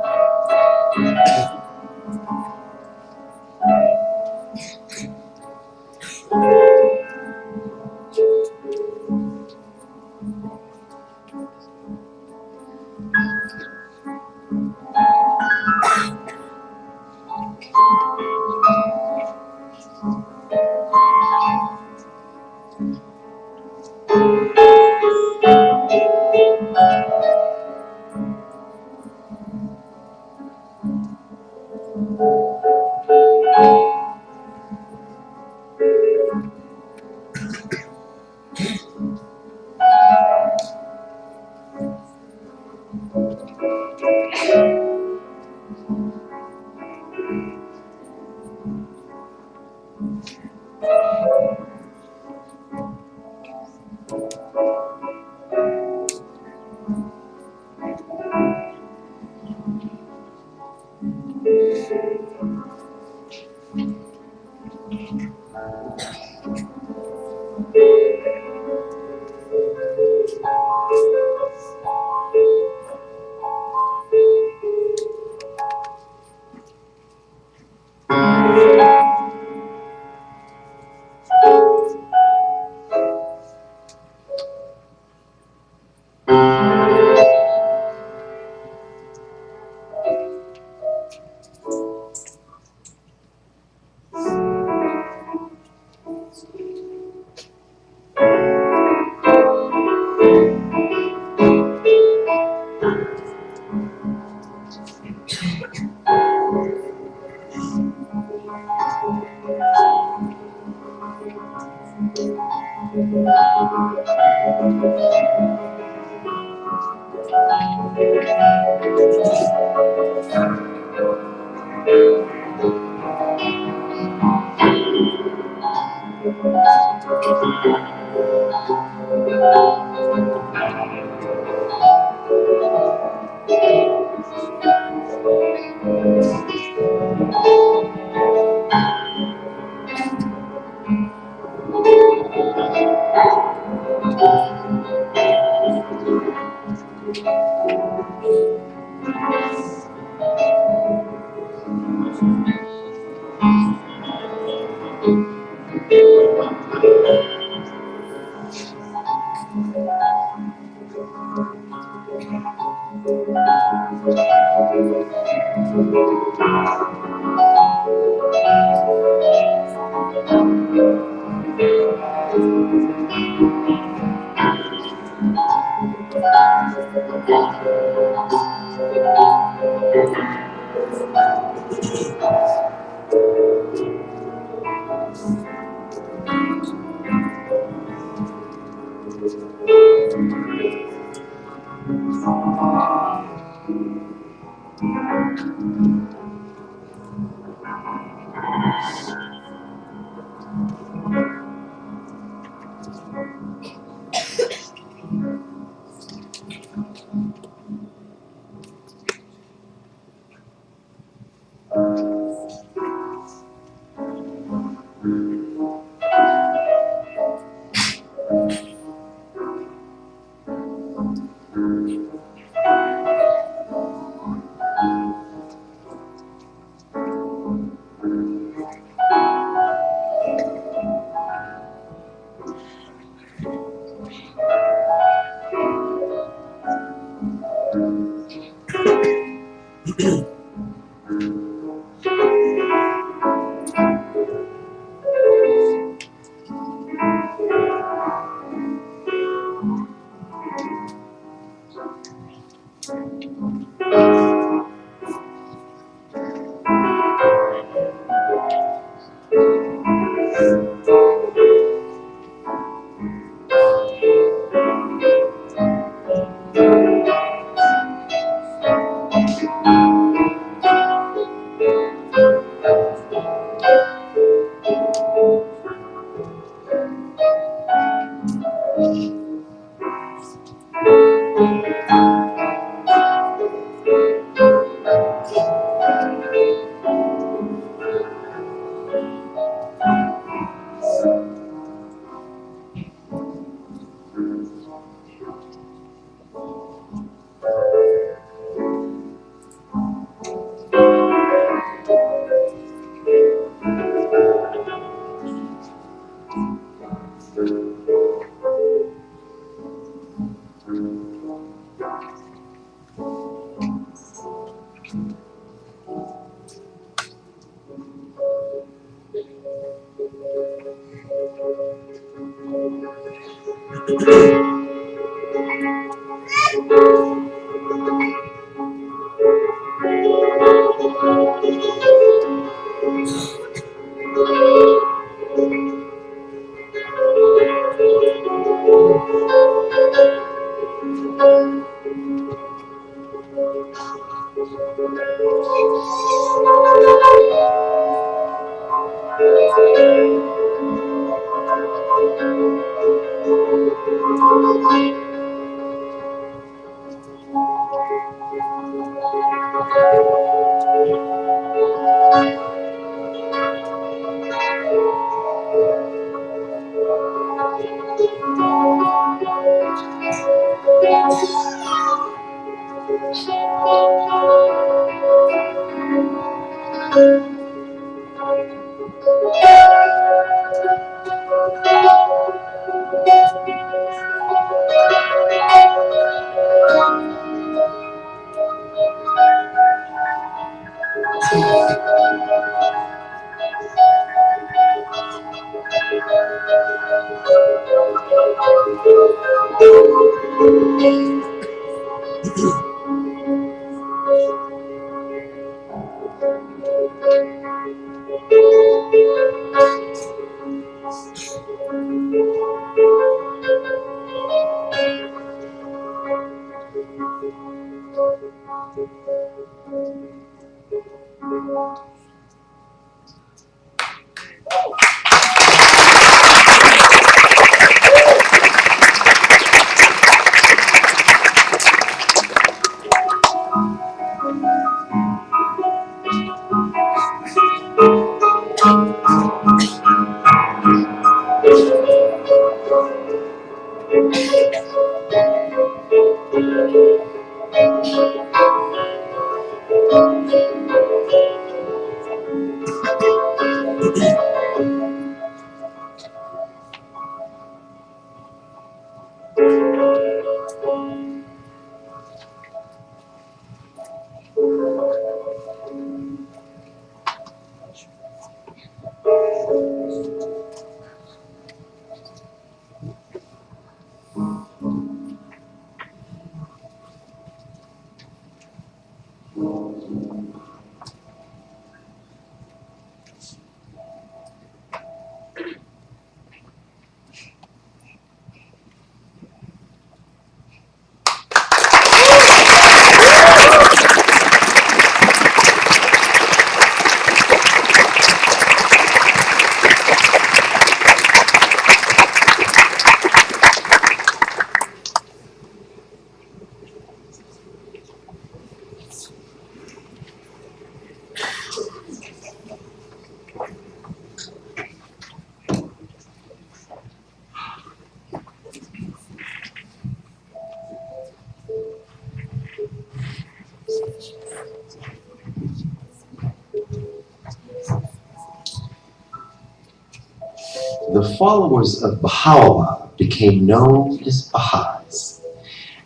The followers of Bahaullah became known as Baha'is.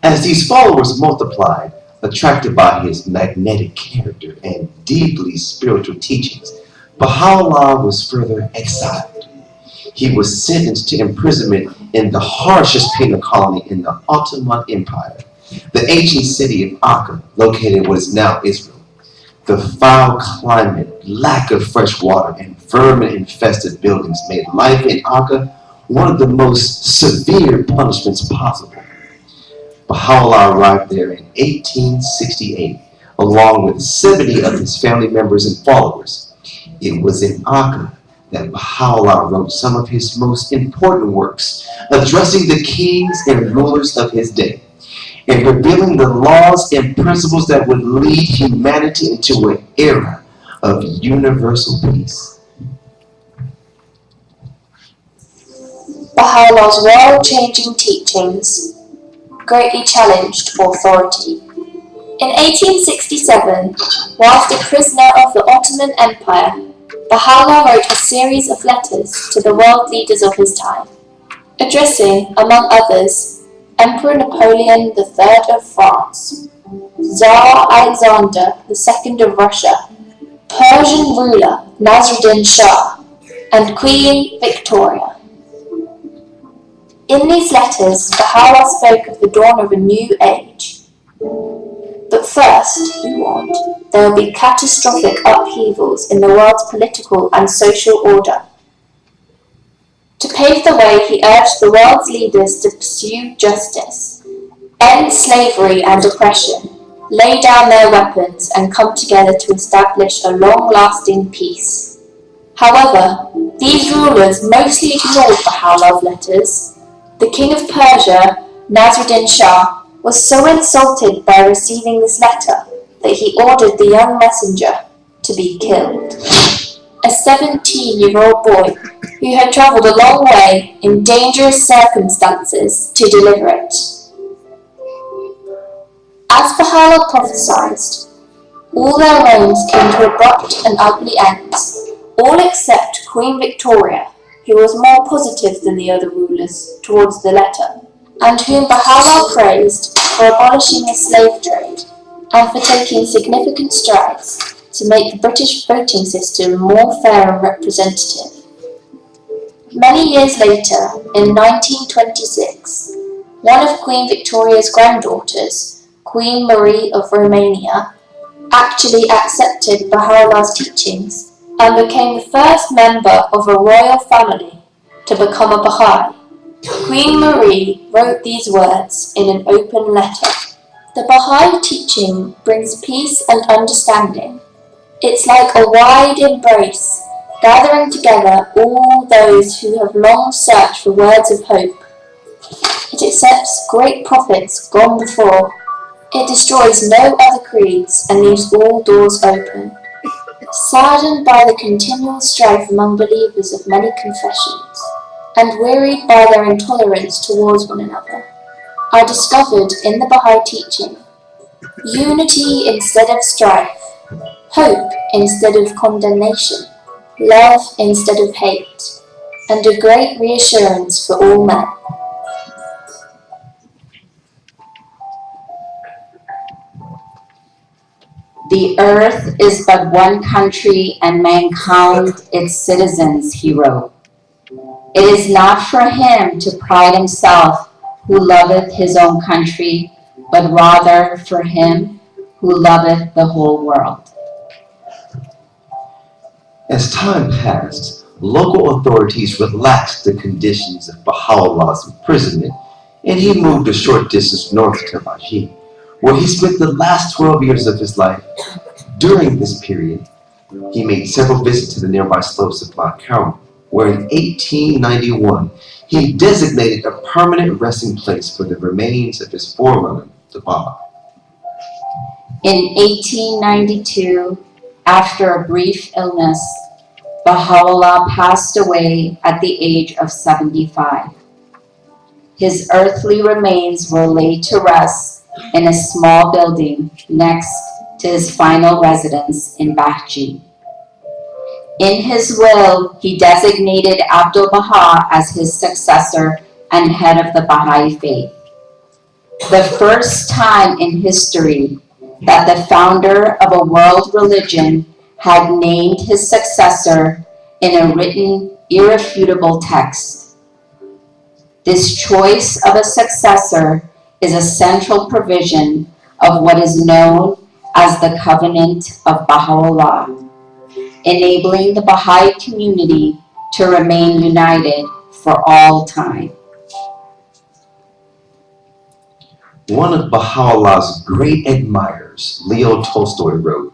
As these followers multiplied, attracted by his magnetic character and deeply spiritual teachings, Baha'u'llah was further exiled. He was sentenced to imprisonment in the harshest penal colony in the Ottoman Empire, the ancient city of Akka, located in what is now Israel. The foul climate, lack of fresh water, and vermin-infested buildings made life in Akka one of the most severe punishments possible. Baha'u'llah arrived there in 1868, along with 70 of his family members and followers. It was in Akka that Baha'u'llah wrote some of his most important works, addressing the kings and rulers of his day, and revealing the laws and principles that would lead humanity into an era of universal peace. Baha'u'llah's world-changing teachings greatly challenged authority. In 1867, whilst a prisoner of the Ottoman Empire, Baha'u'llah wrote a series of letters to the world leaders of his time, addressing, among others, Emperor Napoleon III of France, Tsar Alexander II of Russia, Persian ruler Nasruddin Shah, and Queen Victoria. In these letters, Baha'u'llah spoke of the dawn of a new age. But first, he warned, there will be catastrophic upheavals in the world's political and social order. To pave the way, he urged the world's leaders to pursue justice, end slavery and oppression, lay down their weapons, and come together to establish a long-lasting peace. However, these rulers mostly ignored Baha'u'llah's letters. The king of Persia, Nasruddin Shah, was so insulted by receiving this letter that he ordered the young messenger to be killed. A 17-year-old boy who had travelled a long way in dangerous circumstances to deliver it. As Baha'u'llah prophesied, all their reigns came to abrupt and ugly ends, all except Queen Victoria, who was more positive than the other rulers towards the letter, and whom Baha'u'llah praised for abolishing the slave trade and for taking significant strides to make the British voting system more fair and representative. Many years later, in 1926, one of Queen Victoria's granddaughters, Queen Marie of Romania, actually accepted Baha'u'llah's teachings and became the first member of a royal family to become a Baha'i. Queen Marie wrote these words in an open letter. The Baha'i teaching brings peace and understanding. It's like a wide embrace, gathering together all those who have long searched for words of hope. It accepts great prophets gone before. It destroys no other creeds and leaves all doors open. Saddened by the continual strife among believers of many confessions, and wearied by their intolerance towards one another, are discovered in the Baha'i teaching. Unity instead of strife, hope instead of condemnation, love instead of hate, and a great reassurance for all men. The earth is but one country and mankind its citizens, he wrote. It is not for him to pride himself who loveth his own country, but rather for him who loveth the whole world. As time passed, local authorities relaxed the conditions of Baha'u'llah's imprisonment, and he moved a short distance north to Baji, where he spent the last 12 years of his life. During this period, he made several visits to the nearby slopes of Mount Carmel, where in 1891 he designated a permanent resting place for the remains of his forerunner, the Baba. In 1892, after a brief illness, Baha'u'llah passed away at the age of 75. His earthly remains were laid to rest in a small building next to his final residence in Bahji. In his will, he designated Abdul Baha as his successor and head of the Baha'i Faith. The first time in history that the founder of a world religion had named his successor in a written, irrefutable text. This choice of a successor is a central provision of what is known as the Covenant of Baha'u'llah, enabling the Baha'i community to remain united for all time. One of Baha'u'llah's great admirers, Leo Tolstoy, wrote,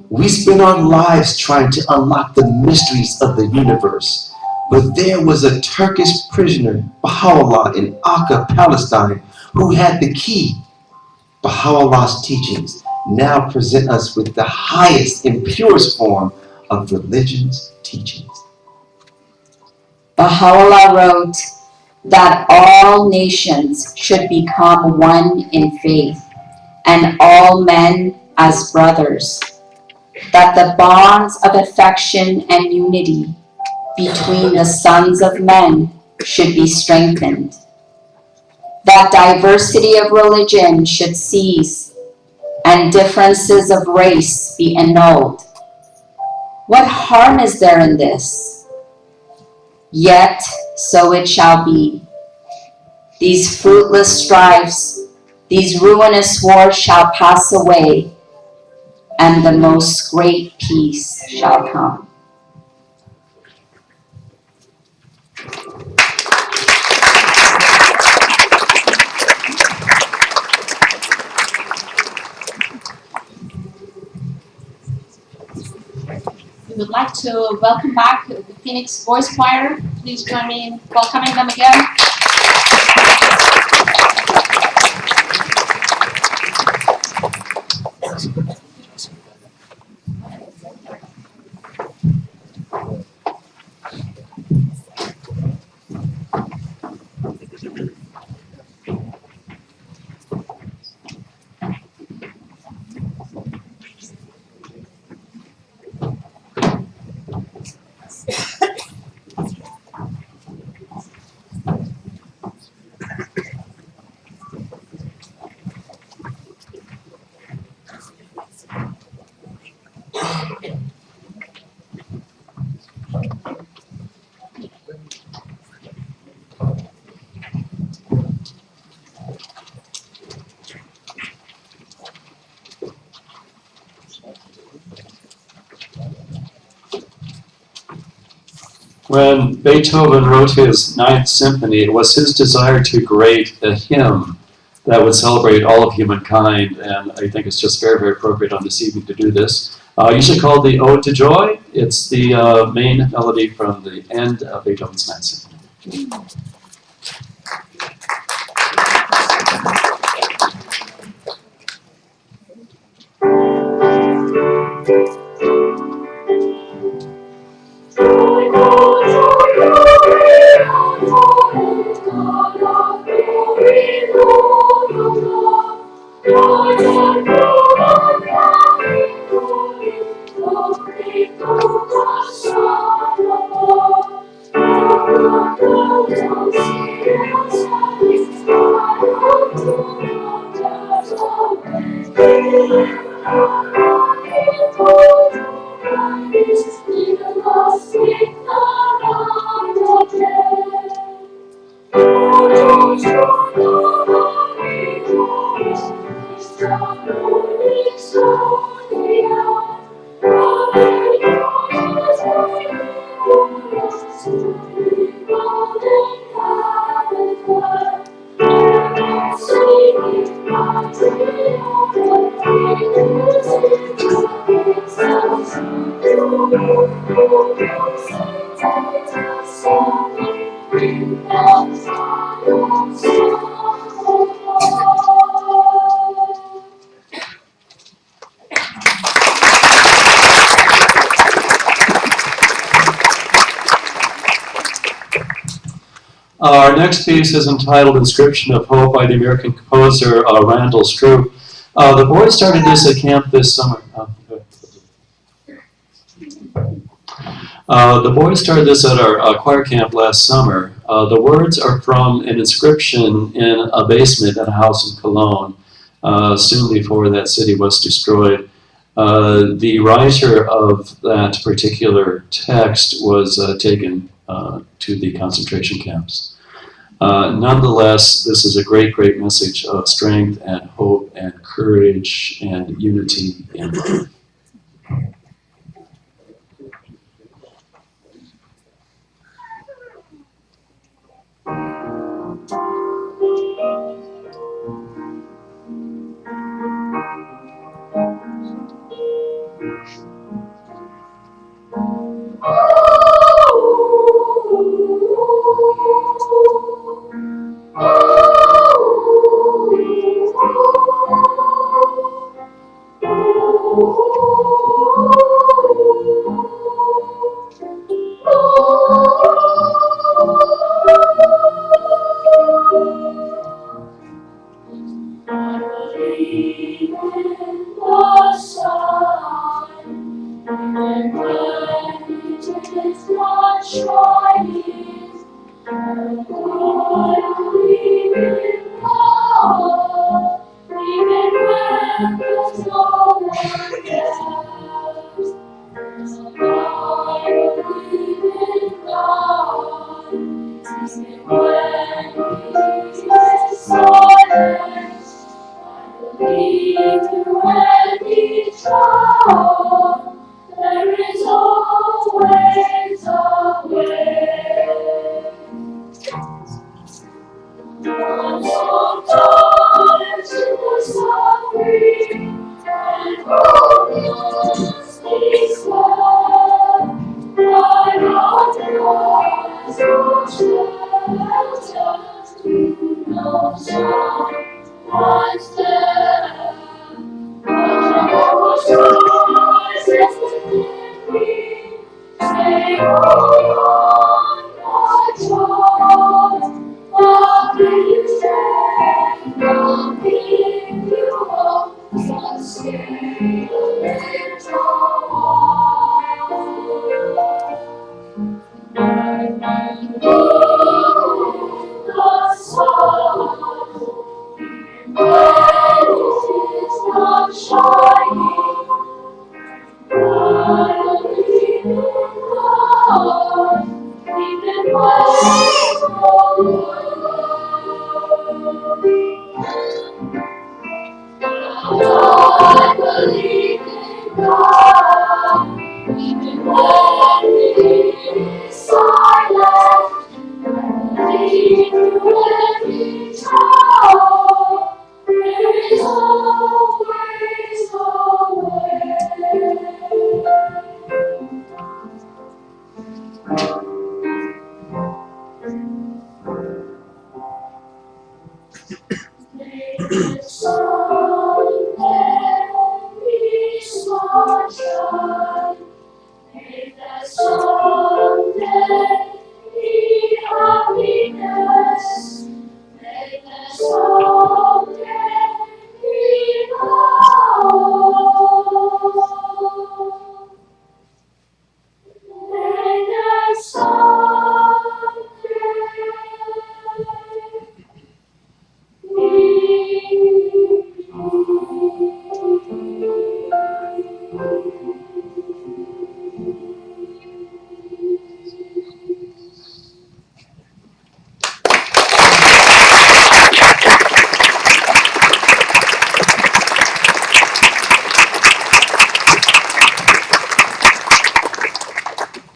"We spend our lives trying to unlock the mysteries of the universe, but there was a Turkish prisoner, Baha'u'llah, in Akka, Palestine, who had the key. Baha'u'llah's teachings now present us with the highest and purest form of religion's teachings." Baha'u'llah wrote that all nations should become one in faith, and all men as brothers, that the bonds of affection and unity between the sons of men should be strengthened, that diversity of religion should cease, and differences of race be annulled. What harm is there in this? Yet so it shall be. These fruitless strifes, these ruinous wars shall pass away, and the most great peace shall come. We would like to welcome back the Phoenix Voice Choir. Please join me in welcoming them again. When Beethoven wrote his Ninth Symphony, it was his desire to create a hymn that would celebrate all of humankind, and I think it's just very, very appropriate on this evening to do this. Usually called the Ode to Joy. It's the main melody from the end of Beethoven's Ninth Symphony. God of glory, Lord. Our next piece is entitled Inscription of Hope by the American composer Randall Stroop. The boys started this at camp this summer. The boys started this at our choir camp last summer. The words are from an inscription in a basement at a house in Cologne, soon before that city was destroyed. The writer of that particular text was taken to the concentration camps. Nonetheless, this is a great, great message of strength and hope and courage and unity in love.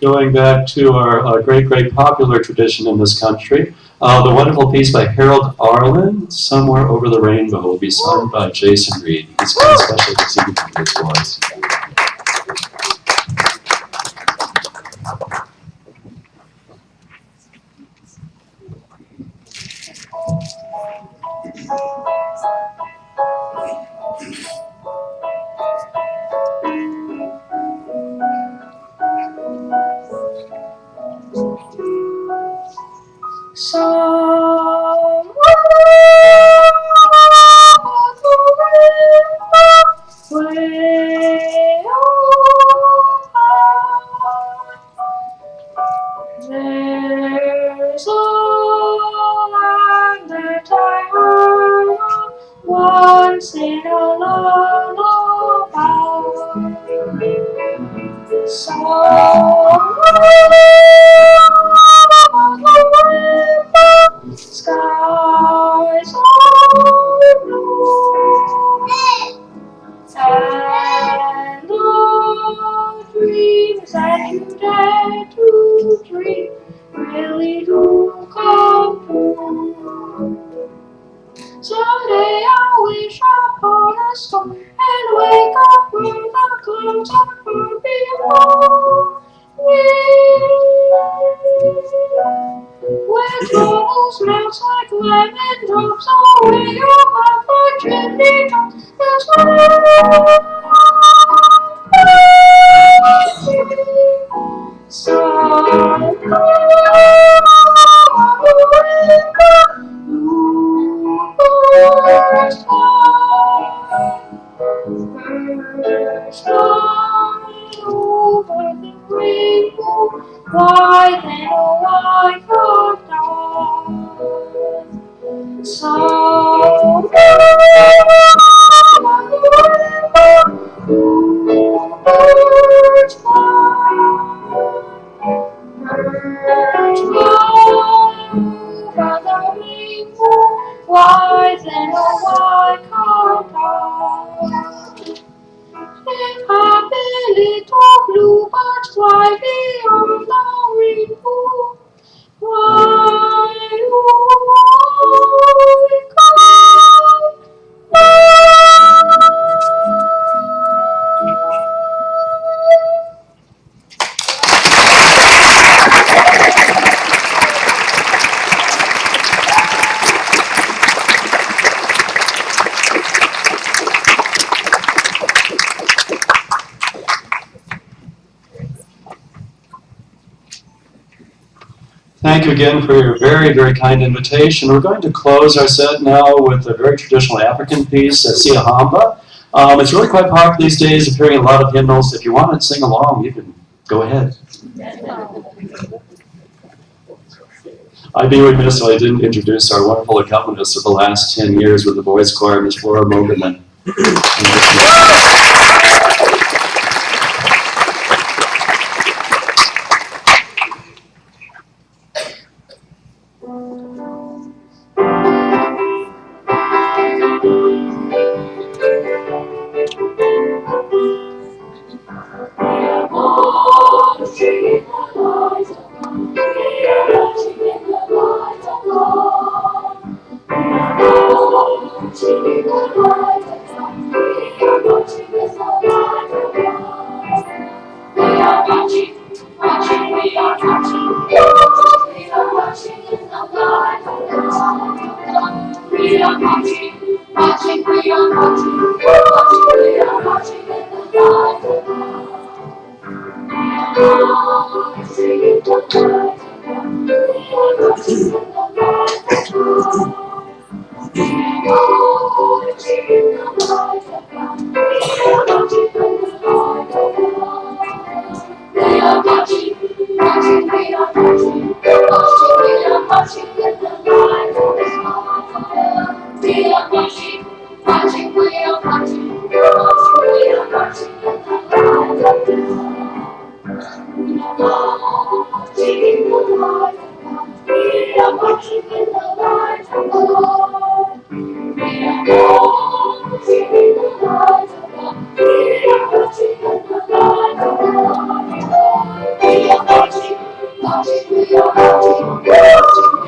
Going back to our great, great popular tradition in this country, The wonderful piece by Harold Arlen, Somewhere Over the Rainbow, will be sung by Jason Reed. He's got a special this evening for his voice. There's a land that I heard once in a lullaby. Skies are blue, and the dreams that you dare to dream really do come true. Someday I wish upon a star and wake up where the clouds are far below. Where troubles melt like lemon drops away your heart for gently drops. That's over the rainbow, why then oh I could die. Birds fly over the rainbow, why then oh I could die. If happy little bluebirds fly beyond the rainbow, why do I Thank you again for your very, very kind invitation. We're going to close our set now with a very traditional African piece, Siahamba. It's really quite popular these days, appearing in a lot of hymnals. If you want to sing along, you can go ahead. I'd be remiss if I didn't introduce our wonderful accompanist of the last 10 years with the voice choir, Ms. Flora Mogerman. We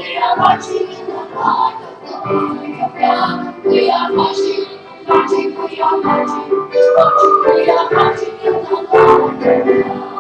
are marching are marching, marching, we are marching, marching, we are marching in the Lord.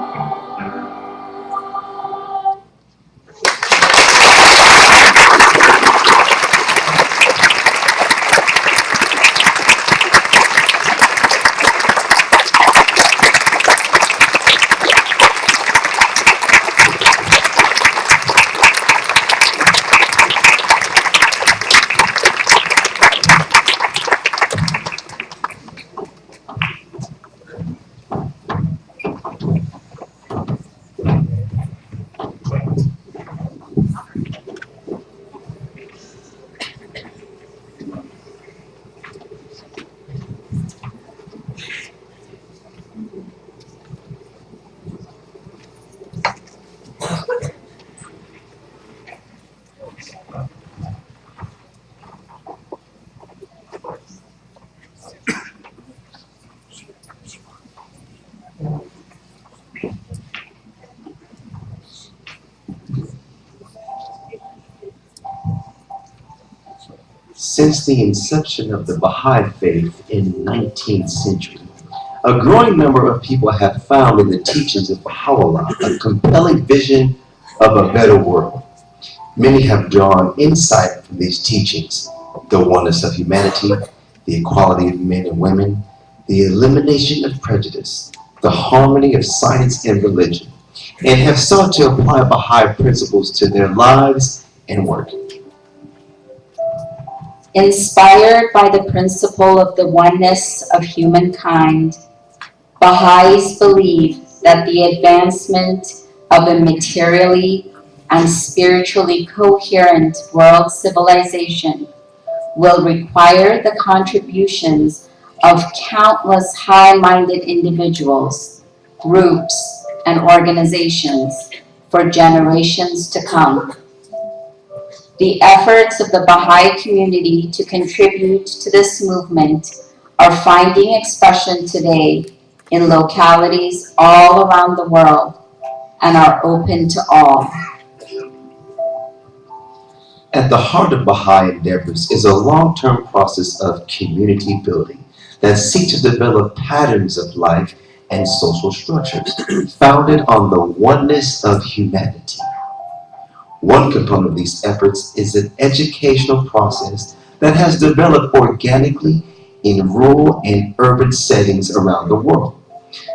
Since the inception of the Baha'i Faith in the 19th century, a growing number of people have found in the teachings of Baha'u'llah a compelling vision of a better world. Many have drawn insight from these teachings: the oneness of humanity, the equality of men and women, the elimination of prejudice, the harmony of science and religion, and have sought to apply Baha'i principles to their lives and work. Inspired by the principle of the oneness of humankind, Baha'is believe that the advancement of a materially and spiritually coherent world civilization will require the contributions of countless high-minded individuals, groups, and organizations for generations to come. The efforts of the Baha'i community to contribute to this movement are finding expression today in localities all around the world and are open to all. At the heart of Baha'i endeavors is a long-term process of community building that seeks to develop patterns of life and social structures founded on the oneness of humanity. One component of these efforts is an educational process that has developed organically in rural and urban settings around the world.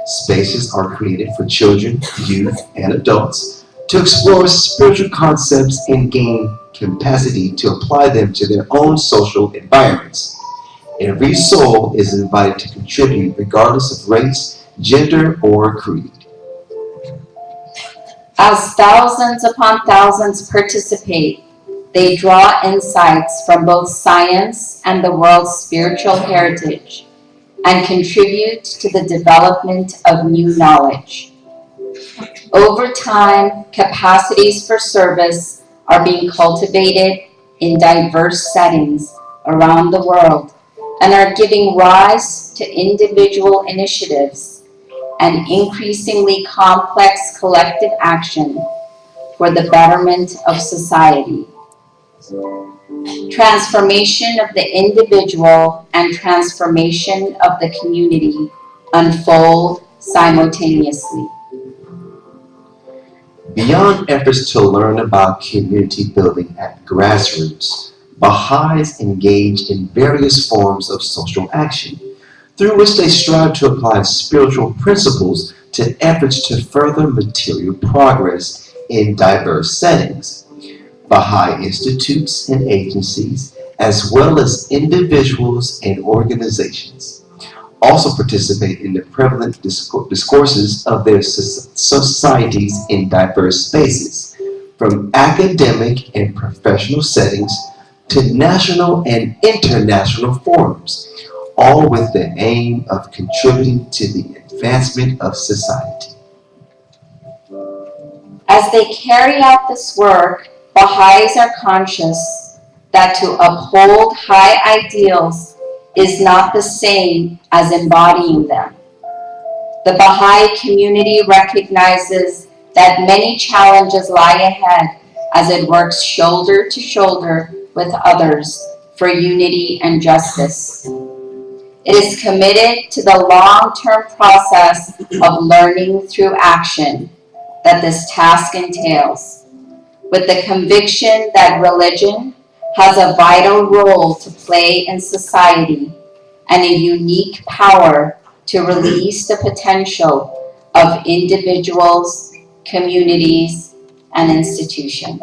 Spaces are created for children, youth, and adults to explore spiritual concepts and gain capacity to apply them to their own social environments. Every soul is invited to contribute regardless of race, gender, or creed. As thousands upon thousands participate, they draw insights from both science and the world's spiritual heritage and contribute to the development of new knowledge. Over time, capacities for service are being cultivated in diverse settings around the world and are giving rise to individual initiatives and increasingly complex collective action for the betterment of society. Transformation of the individual and transformation of the community unfold simultaneously. Beyond efforts to learn about community building at grassroots, Baha'is engage in various forms of social action, through which they strive to apply spiritual principles to efforts to further material progress in diverse settings. Baha'i institutes and agencies, as well as individuals and organizations, also participate in the prevalent discourses of their societies in diverse spaces, from academic and professional settings to national and international forums, all with the aim of contributing to the advancement of society. As they carry out this work, Baha'is are conscious that to uphold high ideals is not the same as embodying them. The Baha'i community recognizes that many challenges lie ahead as it works shoulder to shoulder with others for unity and justice. It is committed to the long-term process of learning through action that this task entails, with the conviction that religion has a vital role to play in society and a unique power to release the potential of individuals, communities, and institutions.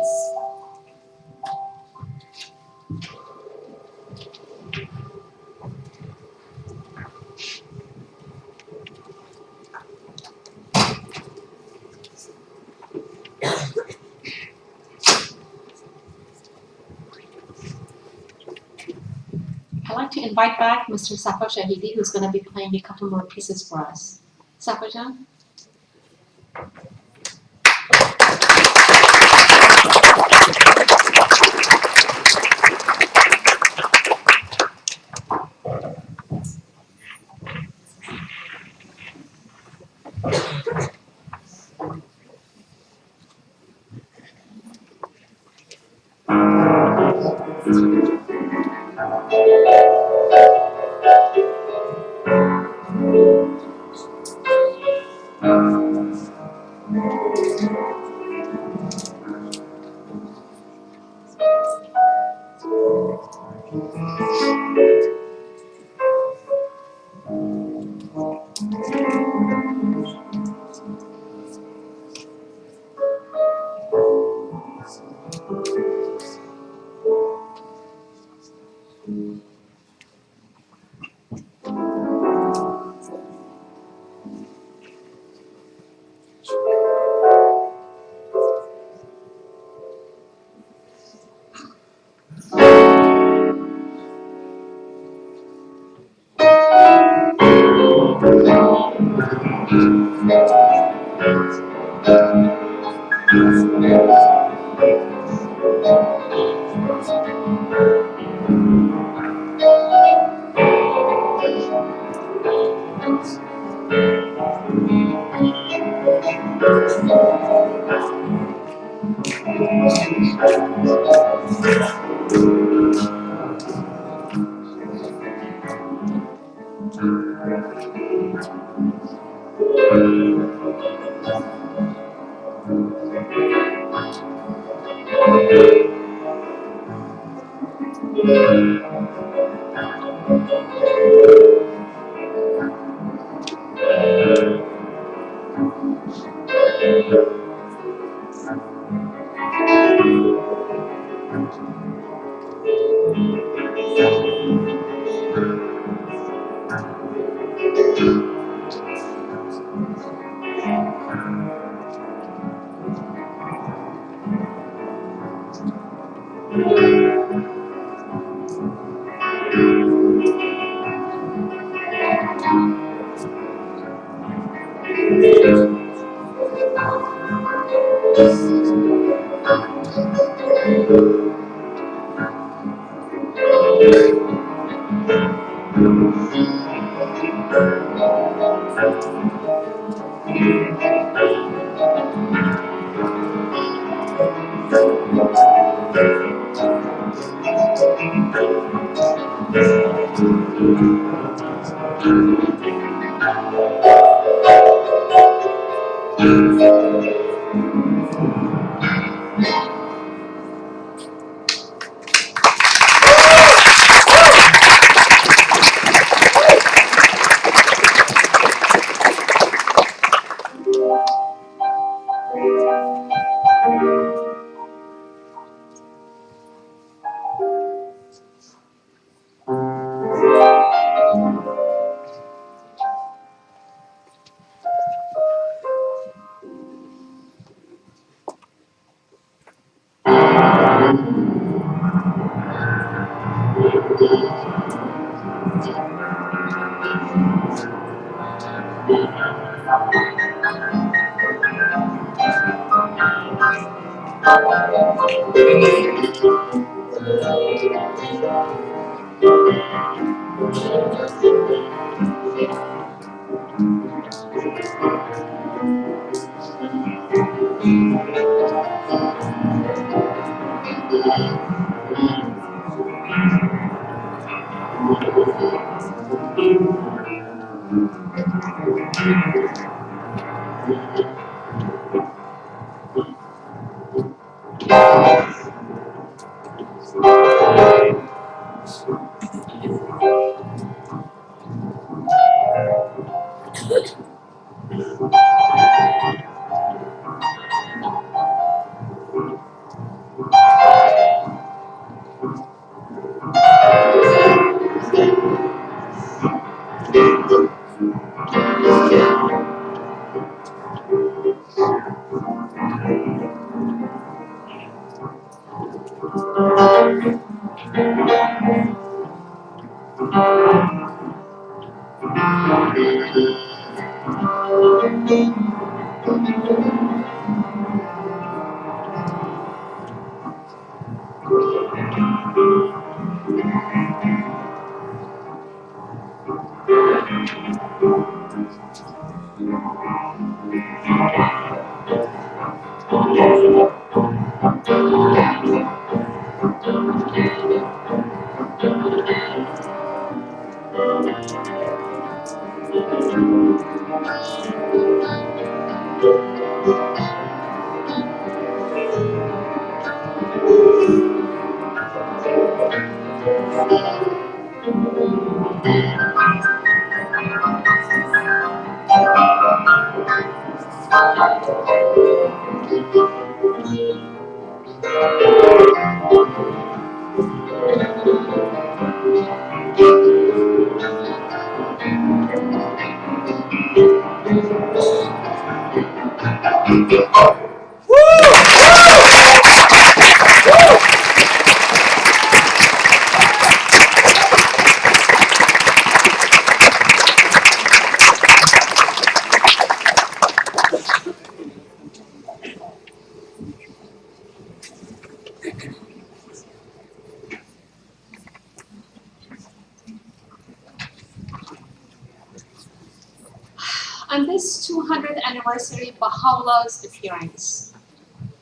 I'd like to invite back Mr. Safa Shahidi, who's going to be playing a couple more pieces for us. Safa Jan? On this 200th anniversary of Baha'u'llah's appearance,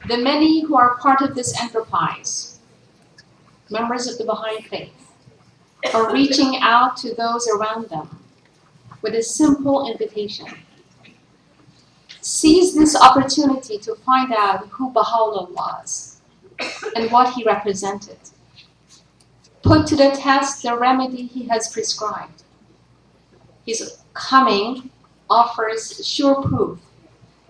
the many who are part of this enterprise, members of the Baha'i Faith, are reaching out to those around them with a simple invitation. Seize this opportunity to find out who Baha'u'llah was and what he represented. Put to the test the remedy he has prescribed. His coming offers sure proof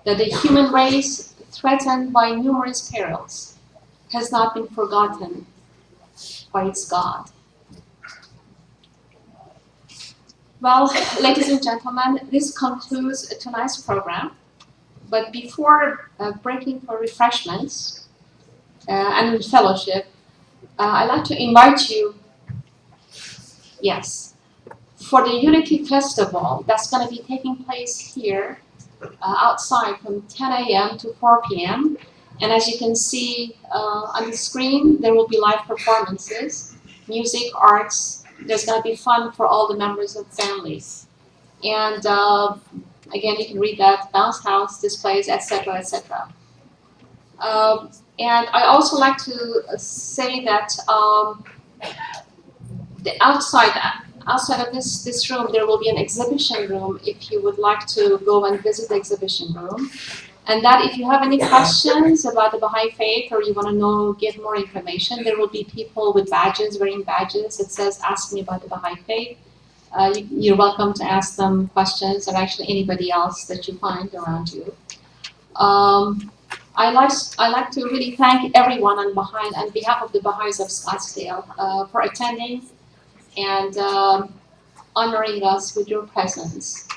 that the human race, threatened by numerous perils, has not been forgotten by its God. Well, ladies and gentlemen, this concludes tonight's program. But before breaking for refreshments and fellowship, I'd like to invite you, yes, for the Unity Festival that's going to be taking place here outside from 10 a.m. to 4 p.m. And as you can see on the screen, there will be live performances, music, arts. There's going to be fun for all the members of families. And again, you can read that, bounce house, displays, etc., etc. And I also like to say that the outside of this room, there will be an exhibition room if you would like to go and visit the exhibition room. And that if you have any questions about the Baha'i Faith or you want to get more information, there will be people with badges, wearing badges that says, "Ask me about the Baha'i Faith." You're welcome to ask them questions, or actually anybody else that you find around you. I like to really thank everyone on behalf of the Baha'is of Scottsdale for attending and honoring us with your presence.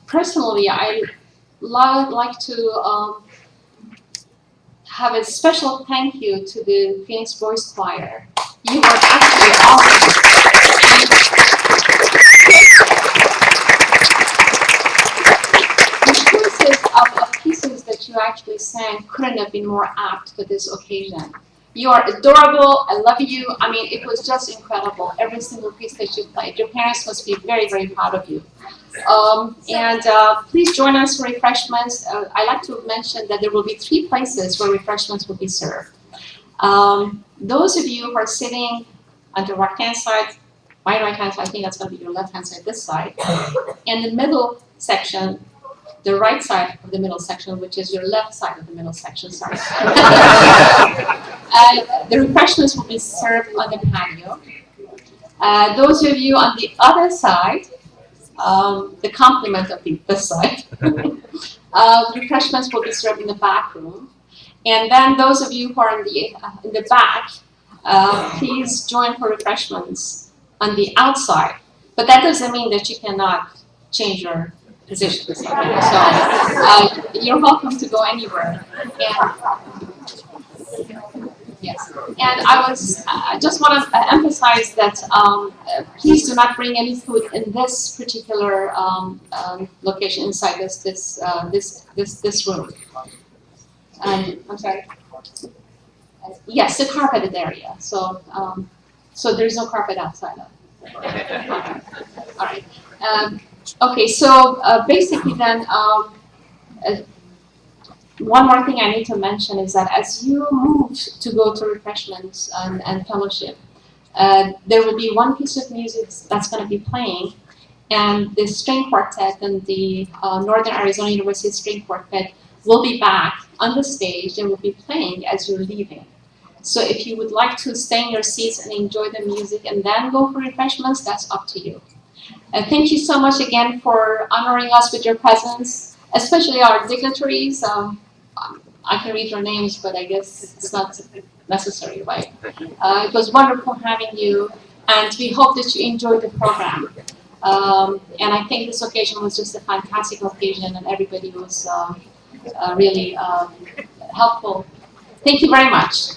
Personally, I like to have a special thank you to the Phoenix Boys Choir. You are actually awesome. The choices of pieces that you actually sang couldn't have been more apt for this occasion. You are adorable. I love you. I mean, it was just incredible. Every single piece that you played. Your parents must be very, very proud of you. Please join us for refreshments. I like to mention that there will be 3 places where refreshments will be served. Those of you who are sitting on the right-hand side my right hand side, I think that's going to be your left hand side, this side. And the middle section, the right side of the middle section, which is your left side of the middle section, sorry. The refreshments will be served on the patio. Those of you on the other side, the complement of this side, refreshments will be served in the back room. And then those of you who are in the back, please join for refreshments on the outside. But that doesn't mean that you cannot change your positions. Okay? So you're welcome to go anywhere. Yes, and I just want to emphasize that please do not bring any food in this particular location inside this room. I'm sorry. Yes, the carpeted area. So so there's no carpet outside. Okay. All right. Okay. So basically, then. One more thing I need to mention is that as you move to go to refreshments and fellowship, there will be one piece of music that's going to be playing, and the string quartet and the Northern Arizona University String Quartet will be back on the stage. They will be playing as you're leaving. So if you would like to stay in your seats and enjoy the music and then go for refreshments, that's up to you. Thank you so much again for honoring us with your presence, especially our dignitaries. I can read your names, but I guess it's not necessary, right? It was wonderful having you, and we hope that you enjoyed the program. And I think this occasion was just a fantastic occasion, and everybody was really helpful. Thank you very much.